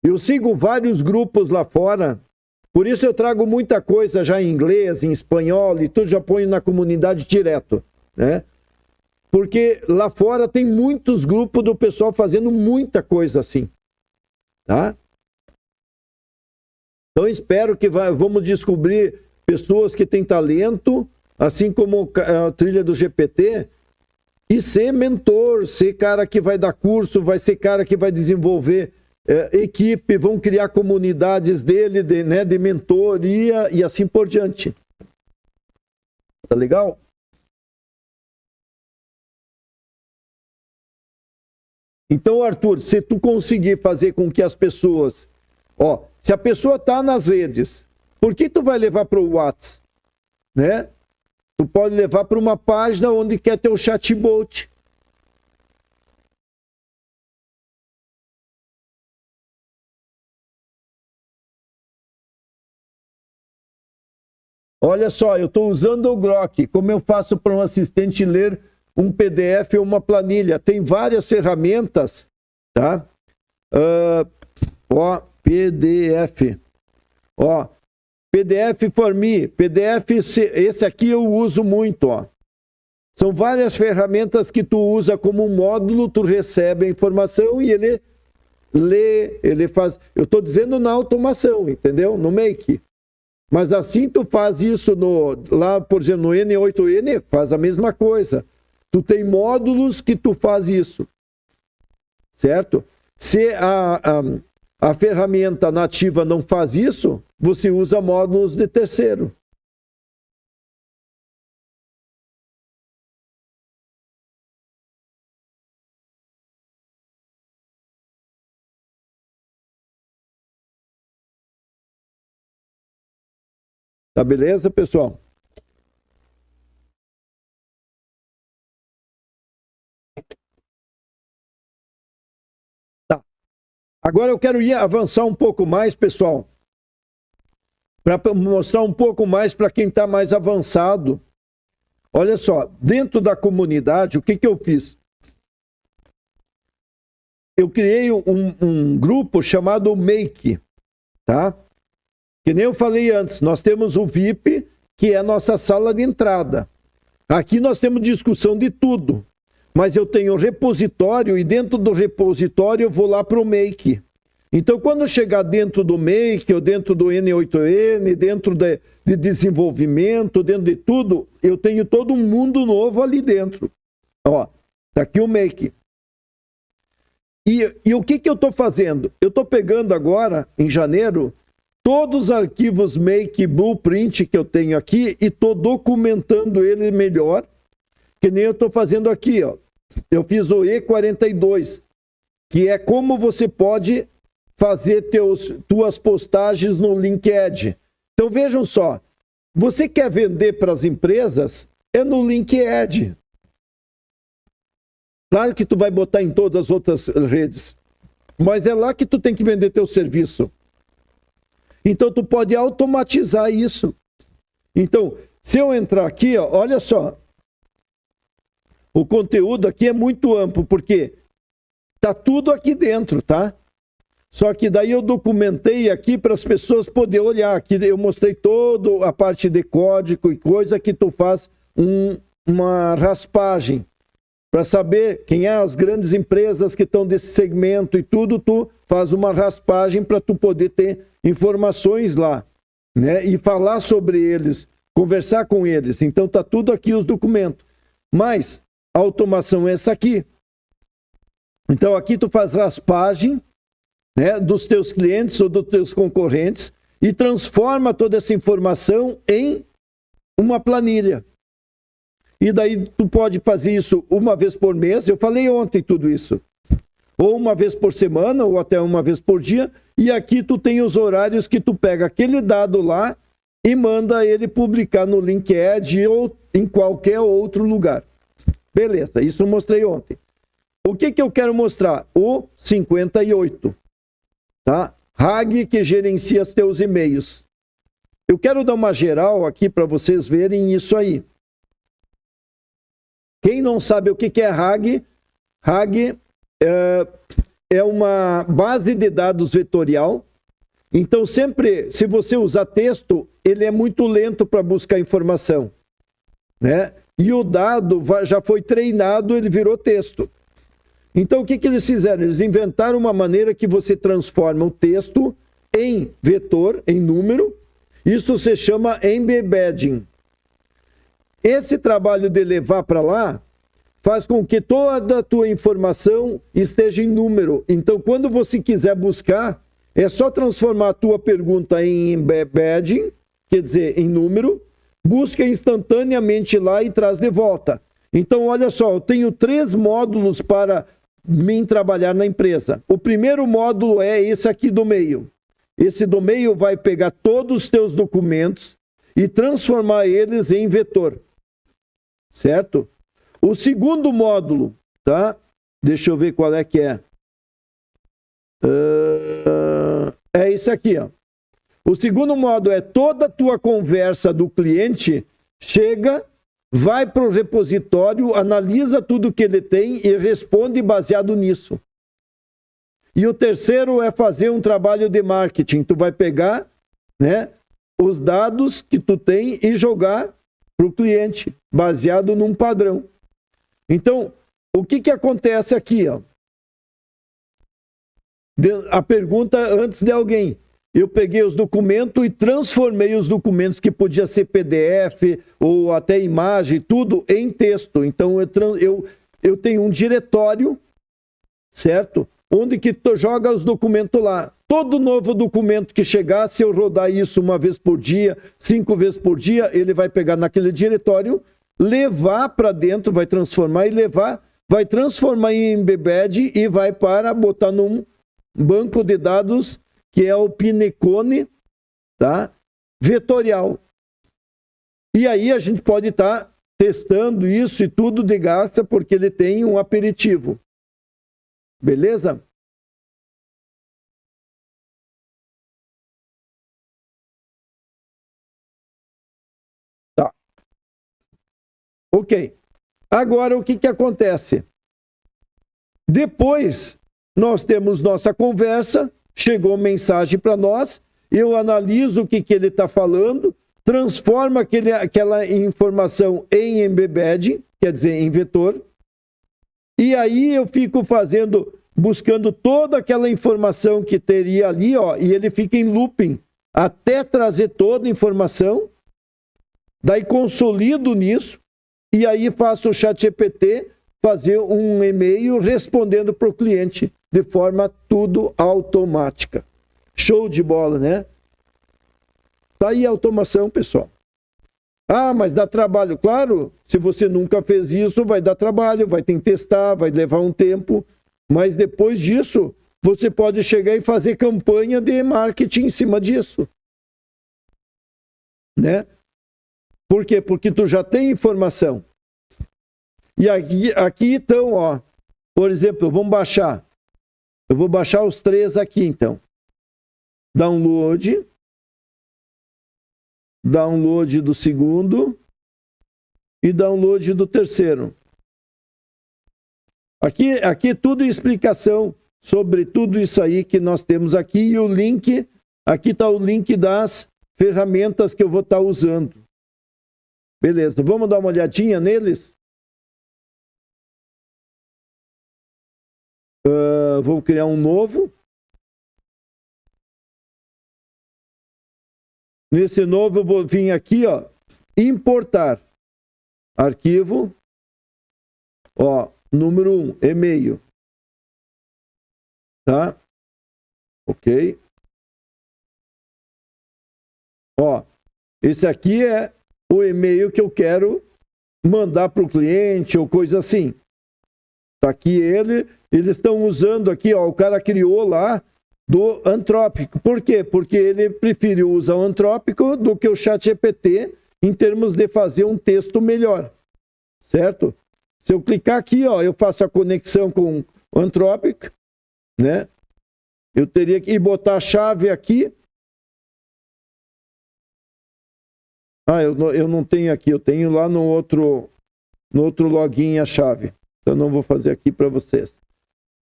Eu sigo vários grupos lá fora, por isso eu trago muita coisa já em inglês, em espanhol e tudo, já ponho na comunidade direto, né? Porque lá fora tem muitos grupos do pessoal fazendo muita coisa assim, tá? Então espero que vamos descobrir pessoas que têm talento, assim como a Trilha do GPT, e ser mentor, ser cara que vai dar curso, vai ser cara que vai desenvolver equipe, vão criar comunidades dele, de mentoria e assim por diante. Tá legal? Então, Arthur, se tu conseguir fazer com que as pessoas... se a pessoa está nas redes, por que tu vai levar para o WhatsApp? Né? Tu pode levar para uma página onde quer ter o chatbot. Olha só, eu estou usando o Grok. Como eu faço para um assistente ler um PDF ou uma planilha? Tem várias ferramentas, tá? Ó, PDF. Ó, PDF for me. PDF, esse aqui eu uso muito, ó. São várias ferramentas que tu usa como um módulo, tu recebe a informação e ele lê, ele faz... Eu estou dizendo na automação, entendeu? No Make. Mas assim tu faz isso lá, por exemplo, no N8N, faz a mesma coisa. Tu tem módulos que tu faz isso. Certo? Se a ferramenta nativa não faz isso, você usa módulos de terceiro. Tá beleza, pessoal? Tá. Agora eu quero avançar um pouco mais, pessoal, para mostrar um pouco mais para quem está mais avançado. Olha só, dentro da comunidade, o que eu fiz? Eu criei um grupo chamado Make, tá? Que nem eu falei antes, nós temos o VIP, que é a nossa sala de entrada. Aqui nós temos discussão de tudo, mas eu tenho repositório e dentro do repositório eu vou lá para o Make. Então, quando eu chegar dentro do Make, ou dentro do N8N, dentro de desenvolvimento, dentro de tudo, eu tenho todo um mundo novo ali dentro. Ó, tá aqui o Make. E o que eu estou fazendo? Eu estou pegando agora, em janeiro, todos os arquivos Make Blueprint que eu tenho aqui e estou documentando ele melhor, que nem eu estou fazendo aqui, ó. Eu fiz o E42, que é como você pode fazer tuas postagens no LinkedIn. Então vejam só, você quer vender para as empresas, é no LinkedIn. Claro que tu vai botar em todas as outras redes, mas é lá que tu tem que vender teu serviço. Então, tu pode automatizar isso. Então, se eu entrar aqui, ó, olha só. O conteúdo aqui é muito amplo, porque tá tudo aqui dentro, tá? Só que daí eu documentei aqui para as pessoas poderem olhar. Aqui eu mostrei toda a parte de código e coisa que tu faz uma raspagem. Para saber quem é as grandes empresas que estão desse segmento e tudo, tu faz uma raspagem para tu poder ter informações lá, né? E falar sobre eles, conversar com eles. Então tá tudo aqui os documentos. Mas a automação é essa aqui. Então aqui tu faz raspagem, né, dos teus clientes ou dos teus concorrentes e transforma toda essa informação em uma planilha. E daí tu pode fazer isso uma vez por mês, eu falei ontem tudo isso. Ou uma vez por semana, ou até uma vez por dia, e aqui tu tem os horários que tu pega aquele dado lá e manda ele publicar no LinkedIn ou em qualquer outro lugar. Beleza, isso eu mostrei ontem. O que eu quero mostrar? O 58, tá? RAG que gerencia os teus e-mails. Eu quero dar uma geral aqui para vocês verem isso aí. Quem não sabe o que é RAG, RAG é uma base de dados vetorial. Então, sempre, se você usar texto, ele é muito lento para buscar informação, né? E o dado já foi treinado, ele virou texto. Então, o que eles fizeram? Eles inventaram uma maneira que você transforma o texto em vetor, em número. Isso se chama embedding. Esse trabalho de levar para lá faz com que toda a tua informação esteja em número. Então, quando você quiser buscar, é só transformar a tua pergunta em embedding, quer dizer, em número, busca instantaneamente lá e traz de volta. Então, olha só, eu tenho 3 módulos para mim trabalhar na empresa. O primeiro módulo é esse aqui do meio. Esse do meio vai pegar todos os teus documentos e transformar eles em vetor. Certo? O segundo módulo, tá? Deixa eu ver qual é que é. É esse aqui, ó. O segundo módulo é toda a tua conversa do cliente chega, vai para o repositório, analisa tudo que ele tem e responde baseado nisso. E o terceiro é fazer um trabalho de marketing. Tu vai pegar, né, os dados que tu tem e jogar para o cliente, baseado num padrão. Então, o que acontece aqui? Ó? A pergunta antes de alguém. Eu peguei os documentos e transformei os documentos que podia ser PDF ou até imagem, tudo em texto. Então, eu tenho um diretório, certo? Onde que tu joga os documentos lá. Todo novo documento que chegar, se eu rodar isso 1 vez por dia, 5 vezes por dia, ele vai pegar naquele diretório, levar para dentro, vai transformar e levar, vai transformar em embed e vai para botar num banco de dados que é o Pinecone, tá? Vetorial. E aí a gente pode estar testando isso e tudo de graça, porque ele tem um aperitivo. Beleza? Tá. Ok. Agora o que acontece? Depois nós temos nossa conversa, chegou mensagem para nós, eu analiso o que ele está falando, transformo aquela informação em embed, quer dizer, em vetor, e aí eu fico buscando toda aquela informação que teria ali, ó, e ele fica em looping, até trazer toda a informação, daí consolido nisso, e aí faço o ChatGPT fazer um e-mail respondendo para o cliente de forma tudo automática. Show de bola, né? Tá aí a automação, pessoal. Ah, mas dá trabalho. Claro, se você nunca fez isso, vai dar trabalho, vai ter que testar, vai levar um tempo. Mas depois disso, você pode chegar e fazer campanha de marketing em cima disso. Né? Por quê? Porque tu já tem informação. E aqui então, ó, por exemplo, vamos baixar. Eu vou baixar os 3 aqui, então. Download do segundo e download do terceiro. Aqui tudo explicação sobre tudo isso aí que nós temos aqui e o link, aqui está o link das ferramentas que eu vou estar usando. Beleza, vamos dar uma olhadinha neles? Vou criar um novo. Nesse novo eu vou vir aqui, ó, importar arquivo, ó, número 1, e-mail, tá? Ok. Ó, esse aqui é o e-mail que eu quero mandar para o cliente ou coisa assim. Tá aqui eles estão usando aqui, ó, o cara criou lá do Antrópico. Por quê? Porque ele preferiu usar o Antrópico do que o ChatGPT em termos de fazer um texto melhor. Certo? Se eu clicar aqui, ó, eu faço a conexão com o Antrópico, né? Eu teria que botar a chave aqui. Ah, eu não tenho aqui, eu tenho lá no outro login a chave. Então não vou fazer aqui para vocês.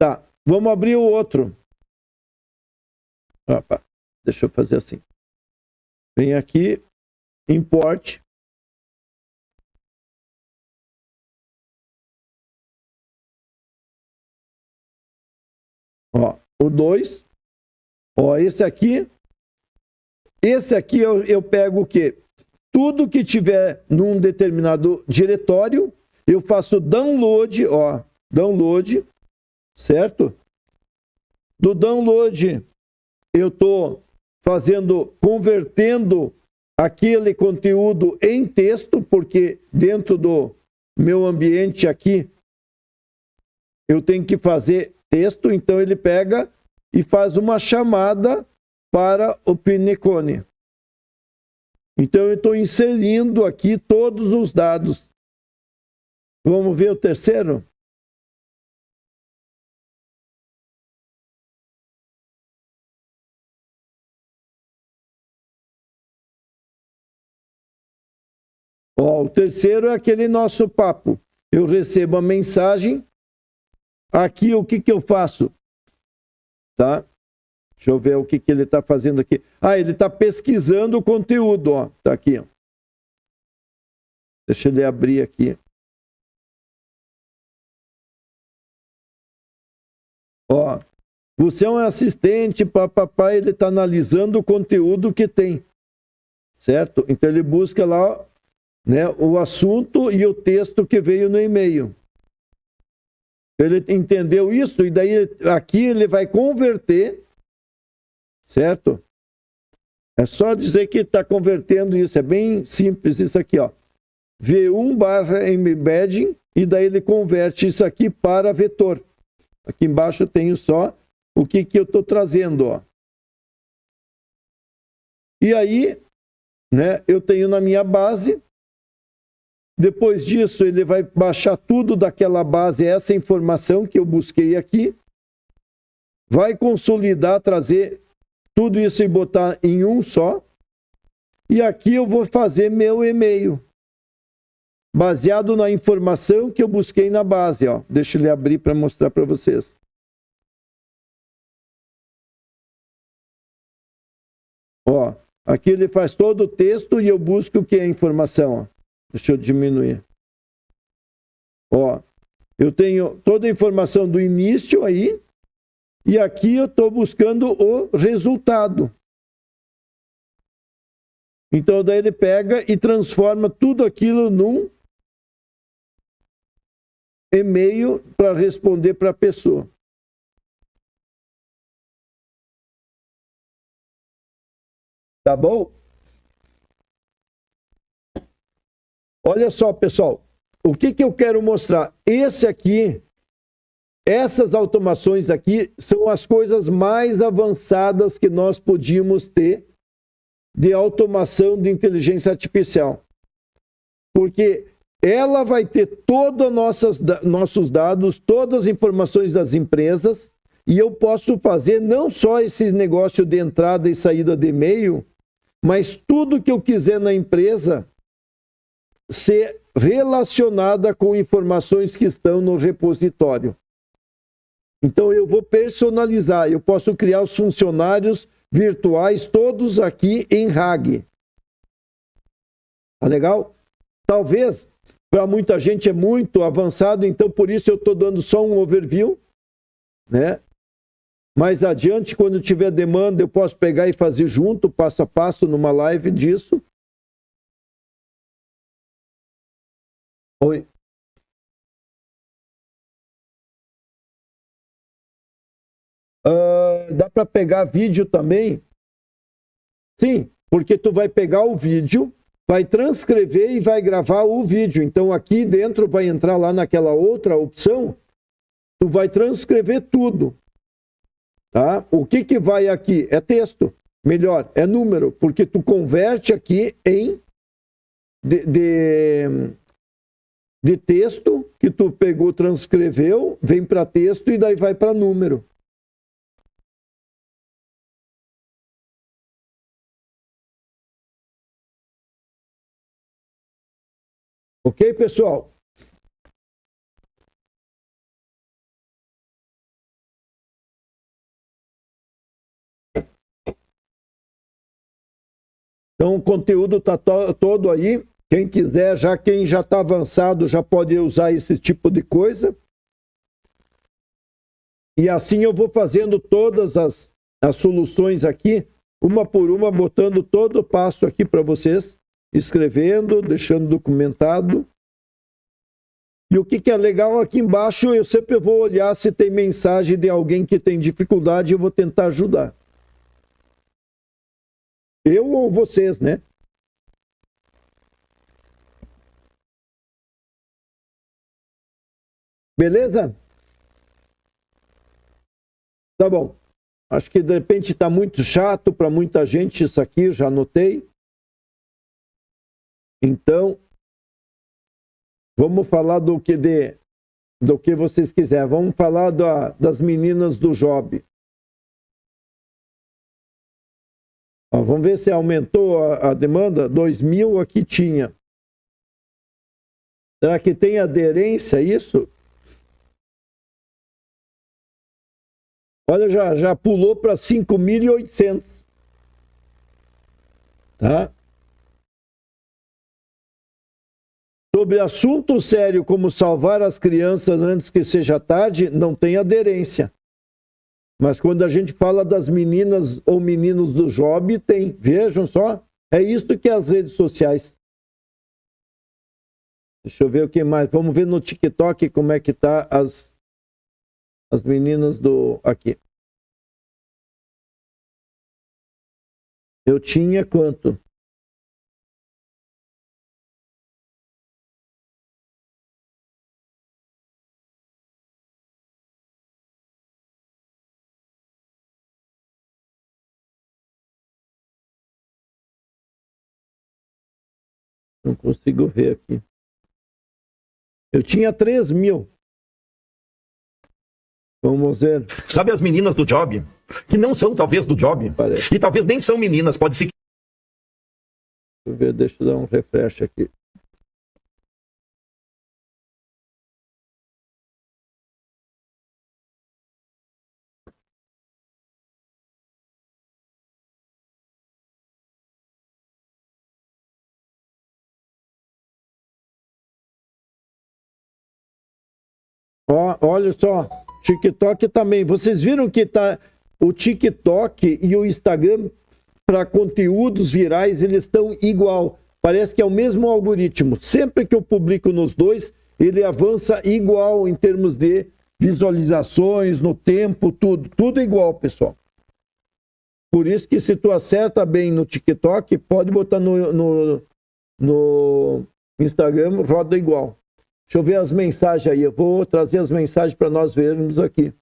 Tá, vamos abrir o outro. Opa, deixa eu fazer assim. Vem aqui, import. Ó, o 2. Ó, esse aqui eu pego o quê? Tudo que tiver num determinado diretório, eu faço download, ó, download, certo? Do download, eu estou convertendo aquele conteúdo em texto, porque dentro do meu ambiente aqui, eu tenho que fazer texto, então ele pega e faz uma chamada para o Pinecone. Então eu estou inserindo aqui todos os dados. Vamos ver o terceiro? Ó, o terceiro é aquele nosso papo. Eu recebo a mensagem. Aqui o que eu faço? tá? Deixa eu ver o que ele está fazendo aqui. Ah, ele está pesquisando o conteúdo, ó. Tá aqui, ó. Deixa ele abrir aqui. Ó, você é um assistente, papapá, ele está analisando o conteúdo que tem, certo? Então ele busca lá, né, o assunto e o texto que veio no e-mail. Ele entendeu isso e daí aqui ele vai converter, certo? É só dizer que está convertendo isso, é bem simples isso aqui, ó. V1/embedding e daí ele converte isso aqui para vetor. Aqui embaixo eu tenho só o que eu estou trazendo, ó. E aí, né, eu tenho na minha base. Depois disso, ele vai baixar tudo daquela base, essa informação que eu busquei aqui. Vai consolidar, trazer tudo isso e botar em um só. E aqui eu vou fazer meu e-mail, baseado na informação que eu busquei na base, ó. Deixa ele abrir para mostrar para vocês. Ó, aqui ele faz todo o texto e eu busco o que é a informação, ó. Deixa eu diminuir. Ó, eu tenho toda a informação do início aí e aqui eu estou buscando o resultado. Então daí ele pega e transforma tudo aquilo num e-mail para responder para a pessoa. Tá bom? Olha só, pessoal. O que eu quero mostrar? Esse aqui, essas automações aqui, são as coisas mais avançadas que nós podíamos ter de automação de inteligência artificial. Porque ela vai ter todos nossos dados, todas as informações das empresas, e eu posso fazer não só esse negócio de entrada e saída de e-mail, mas tudo que eu quiser na empresa ser relacionada com informações que estão no repositório. Então eu vou personalizar, eu posso criar os funcionários virtuais todos aqui em RAG. Tá legal? Talvez para muita gente é muito avançado, então por isso eu estou dando só um overview, né? Mais adiante, quando tiver demanda, eu posso pegar e fazer junto, passo a passo, numa live disso. Oi. Dá para pegar vídeo também? Sim, porque tu vai pegar o vídeo, vai transcrever e vai gravar o vídeo. Então aqui dentro vai entrar lá naquela outra opção, tu vai transcrever tudo. Tá? O que vai aqui? É texto. Melhor, é número, porque tu converte aqui em de texto que tu pegou, transcreveu, vem para texto e daí vai para número. Ok, pessoal? Então o conteúdo está todo aí. Quem quiser, quem já está avançado, já pode usar esse tipo de coisa. E assim eu vou fazendo todas as soluções aqui, uma por uma, botando todo o passo aqui para vocês, escrevendo, deixando documentado. E o que é legal aqui embaixo, eu sempre vou olhar se tem mensagem de alguém que tem dificuldade e eu vou tentar ajudar. Eu ou vocês, né? Beleza? Tá bom. Acho que de repente está muito chato para muita gente isso aqui, eu já anotei. Então, vamos falar do que vocês quiserem. Vamos falar das meninas do Job. Ó, vamos ver se aumentou a demanda. 2.000 aqui tinha. Será que tem aderência a isso? Olha, já pulou para 5.800. Tá? Sobre assunto sério como salvar as crianças antes que seja tarde, não tem aderência. Mas quando a gente fala das meninas ou meninos do Job, tem. Vejam só, é isso que é as redes sociais. Deixa eu ver o que mais. Vamos ver no TikTok como é que tá as meninas do... Aqui. Eu tinha quanto? Não consigo ver aqui. Eu tinha 3.000. Vamos ver. Sabe as meninas do Job? Que não são talvez do Job. Parece. E talvez nem são meninas, pode ser. Deixa eu dar um refresh aqui. Ó, olha só, TikTok também. Vocês viram que tá o TikTok e o Instagram para conteúdos virais, eles estão igual. Parece que é o mesmo algoritmo. Sempre que eu publico nos dois, ele avança igual em termos de visualizações, no tempo, tudo igual, pessoal. Por isso que se tu acerta bem no TikTok, pode botar no Instagram, roda igual. Deixa eu ver as mensagens aí. Eu vou trazer as mensagens para nós vermos aqui.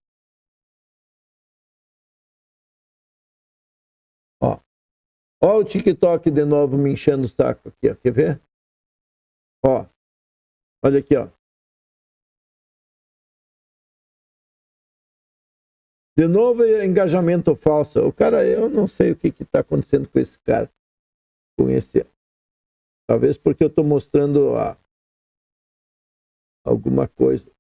Ó o TikTok de novo me enchendo o saco aqui, ó. Quer ver? Ó. Olha aqui, ó. De novo, engajamento falso. O cara, eu não sei o que está acontecendo com esse cara. Com esse. Talvez porque eu estou mostrando alguma coisa.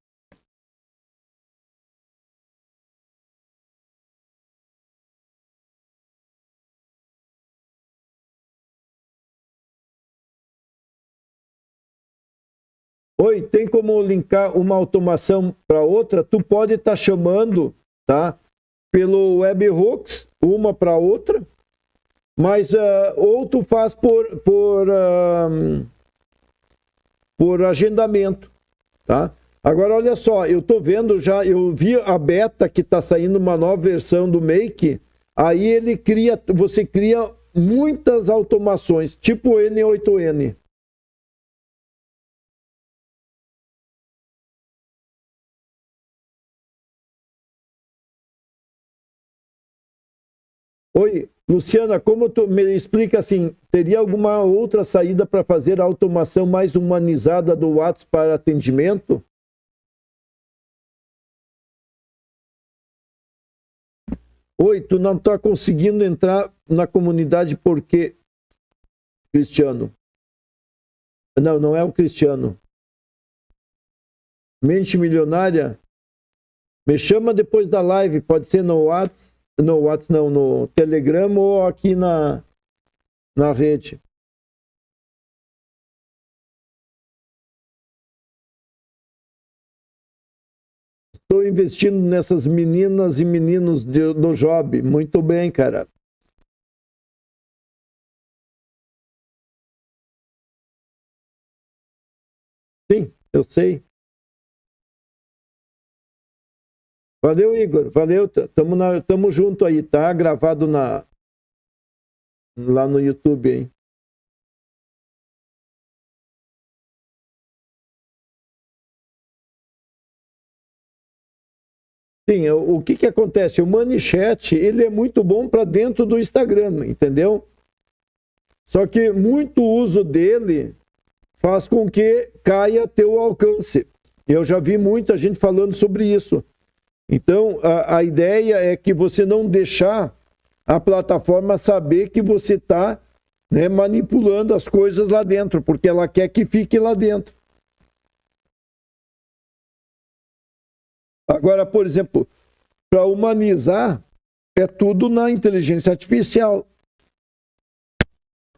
Oi, tem como linkar uma automação para outra? Tu pode estar chamando, tá? Pelo webhooks, uma para outra, mas ou tu faz por agendamento, tá? Agora, olha só, eu tô vendo já, eu vi a beta que tá saindo uma nova versão do Make, aí você cria muitas automações, tipo N8N. Oi, Luciana, como tu me explica assim, teria alguma outra saída para fazer a automação mais humanizada do WhatsApp para atendimento? Oi, tu não está conseguindo entrar na comunidade porque... Cristiano. Não é o Cristiano. Mente Milionária. Me chama depois da live, pode ser no WhatsApp. No Telegram ou aqui na rede. Estou investindo nessas meninas e meninos do Job. Muito bem, cara. Sim, eu sei. Valeu, Igor. Valeu. Tamo junto aí, tá? Gravado lá no YouTube, hein? Sim, o que acontece? O ManyChat, ele é muito bom para dentro do Instagram, entendeu? Só que muito uso dele faz com que caia teu alcance. Eu já vi muita gente falando sobre isso. Então, a ideia é que você não deixar a plataforma saber que você está, né, manipulando as coisas lá dentro, porque ela quer que fique lá dentro. Agora, por exemplo, para humanizar é tudo na inteligência artificial.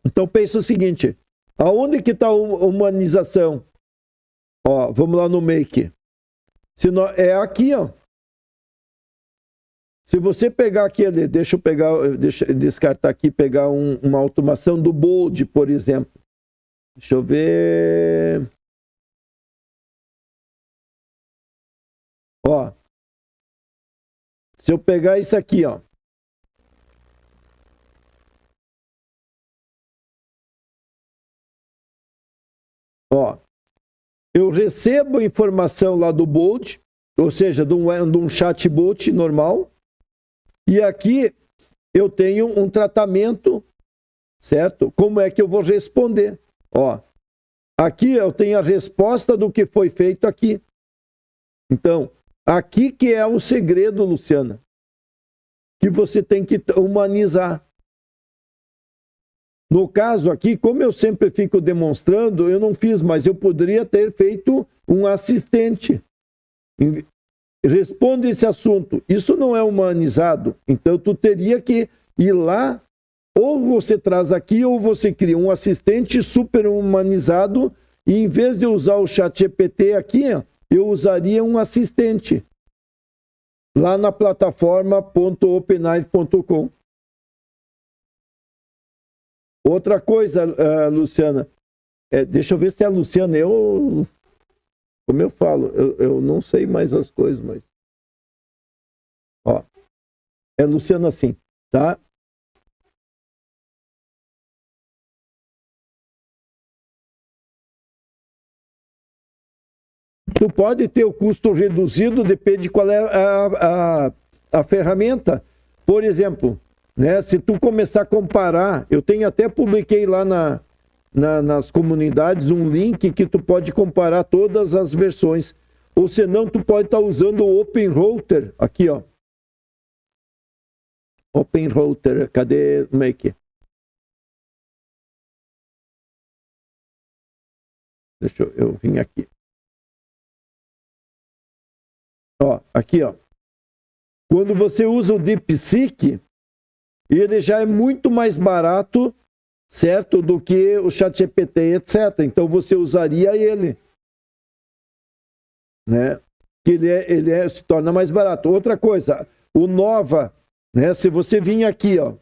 Então pensa o seguinte, aonde que está a humanização? Ó, vamos lá no Make. É aqui, ó. Se você pegar aquele, deixa eu descartar aqui, pegar uma automação do Bold, por exemplo. Deixa eu ver. Ó. Se eu pegar isso aqui, ó. Ó. Eu recebo informação lá do Bold, ou seja, de um chatbot normal. E aqui eu tenho um tratamento, certo? Como é que eu vou responder? Ó, aqui eu tenho a resposta do que foi feito aqui. Então, aqui que é o segredo, Luciana, que você tem que humanizar. No caso aqui, como eu sempre fico demonstrando, eu não fiz, mas eu poderia ter feito um assistente. Responde esse assunto. Isso não é humanizado. Então, tu teria que ir lá, ou você traz aqui, ou você cria um assistente super humanizado, e em vez de usar o ChatGPT aqui, eu usaria um assistente lá na plataforma .openai.com. Outra coisa, Luciana, deixa eu ver se é a Luciana, como eu falo, eu não sei mais as coisas, mas... Ó, é Luciano assim, tá? Tu pode ter o custo reduzido, depende de qual é a ferramenta. Por exemplo, né, se tu começar a comparar, eu até publiquei lá nas comunidades um link que tu pode comparar todas as versões. Ou senão tu pode estar usando o OpenRouter, aqui ó. OpenRouter, cadê o Make? Deixa eu vim aqui. Ó, aqui ó. Quando você usa o DeepSeek, ele já é muito mais barato, certo, do que o ChatGPT, etc. Então você usaria ele, né? Que ele se torna mais barato. Outra coisa, o Nova, né? Se você vir aqui, ó,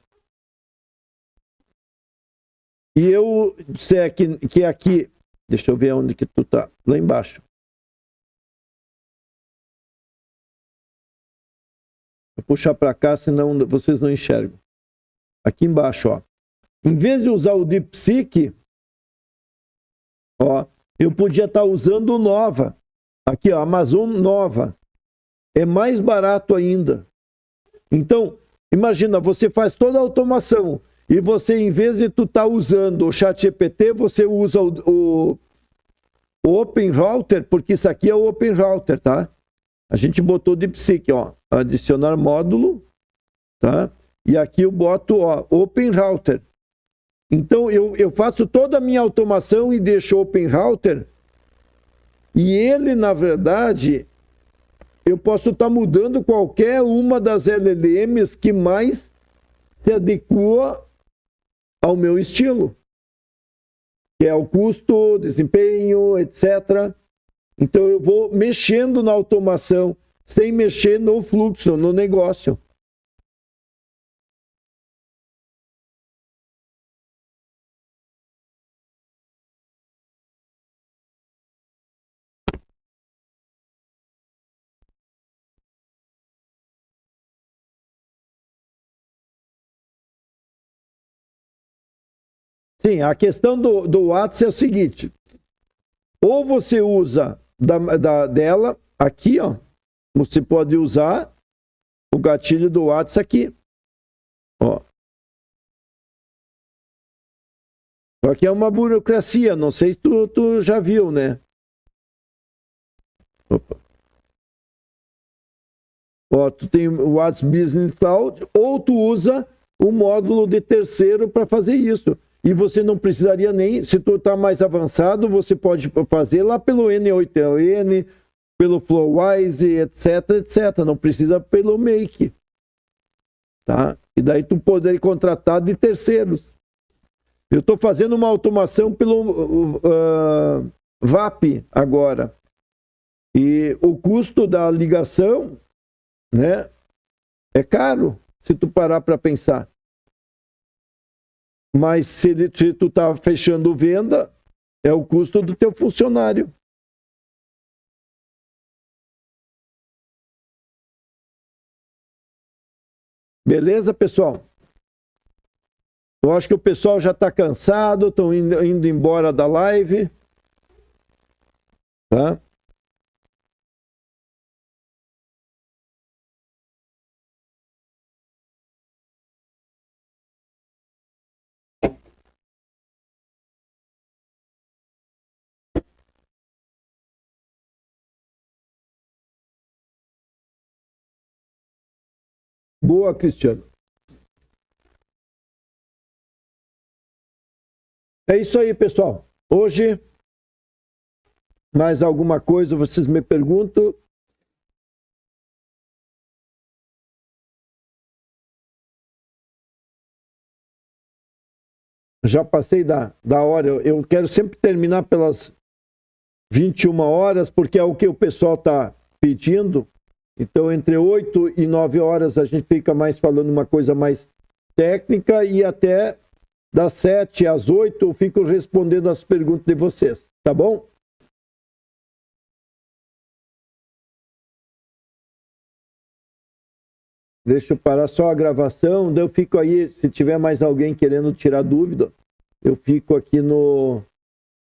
e eu disser que aqui, deixa eu ver onde que tu tá, lá embaixo. Vou puxar para cá, senão vocês não enxergam. Aqui embaixo, ó. Em vez de usar o DeepSeek, ó, eu podia estar usando o Nova. Aqui, ó, Amazon Nova. É mais barato ainda. Então, imagina, você faz toda a automação e você, em vez de tu estar usando o ChatGPT, você usa o OpenRouter, porque isso aqui é o OpenRouter, tá? A gente botou o DeepSeek, ó, adicionar módulo, tá? E aqui eu boto, ó, OpenRouter. Então, eu faço toda a minha automação e deixo o OpenRouter. E ele, na verdade, eu posso estar mudando qualquer uma das LLMs que mais se adequa ao meu estilo. Que é o custo, desempenho, etc. Então, eu vou mexendo na automação, sem mexer no fluxo, no negócio. Sim, a questão do WhatsApp é o seguinte. Ou você usa dela, aqui, ó. Você pode usar o gatilho do WhatsApp aqui. Ó. Só que é uma burocracia, não sei se tu já viu, né? Opa. Ó, tu tem o WhatsApp Business Cloud, ou tu usa o módulo de terceiro para fazer isso. E você não precisaria nem, se tu está mais avançado, você pode fazer lá pelo N8N, pelo Flowise, etc, etc. Não precisa pelo Make. Tá? E daí tu poderia contratar de terceiros. Eu estou fazendo uma automação pelo VAP agora. E o custo da ligação, né, é caro, se tu parar para pensar. Mas se tu está fechando venda, é o custo do teu funcionário. Beleza, pessoal? Eu acho que o pessoal já está cansado, estão indo embora da live. Tá? Boa, Cristiano. É isso aí, pessoal. Hoje, mais alguma coisa vocês me perguntam? Já passei da hora. Eu quero sempre terminar pelas 21 horas, porque é o que o pessoal está pedindo. Então, entre 8 e 9 horas, a gente fica mais falando uma coisa mais técnica e até das 7 às 8 eu fico respondendo as perguntas de vocês. Tá bom? Deixa eu parar só a gravação. Daí eu fico aí, se tiver mais alguém querendo tirar dúvida, eu fico aqui no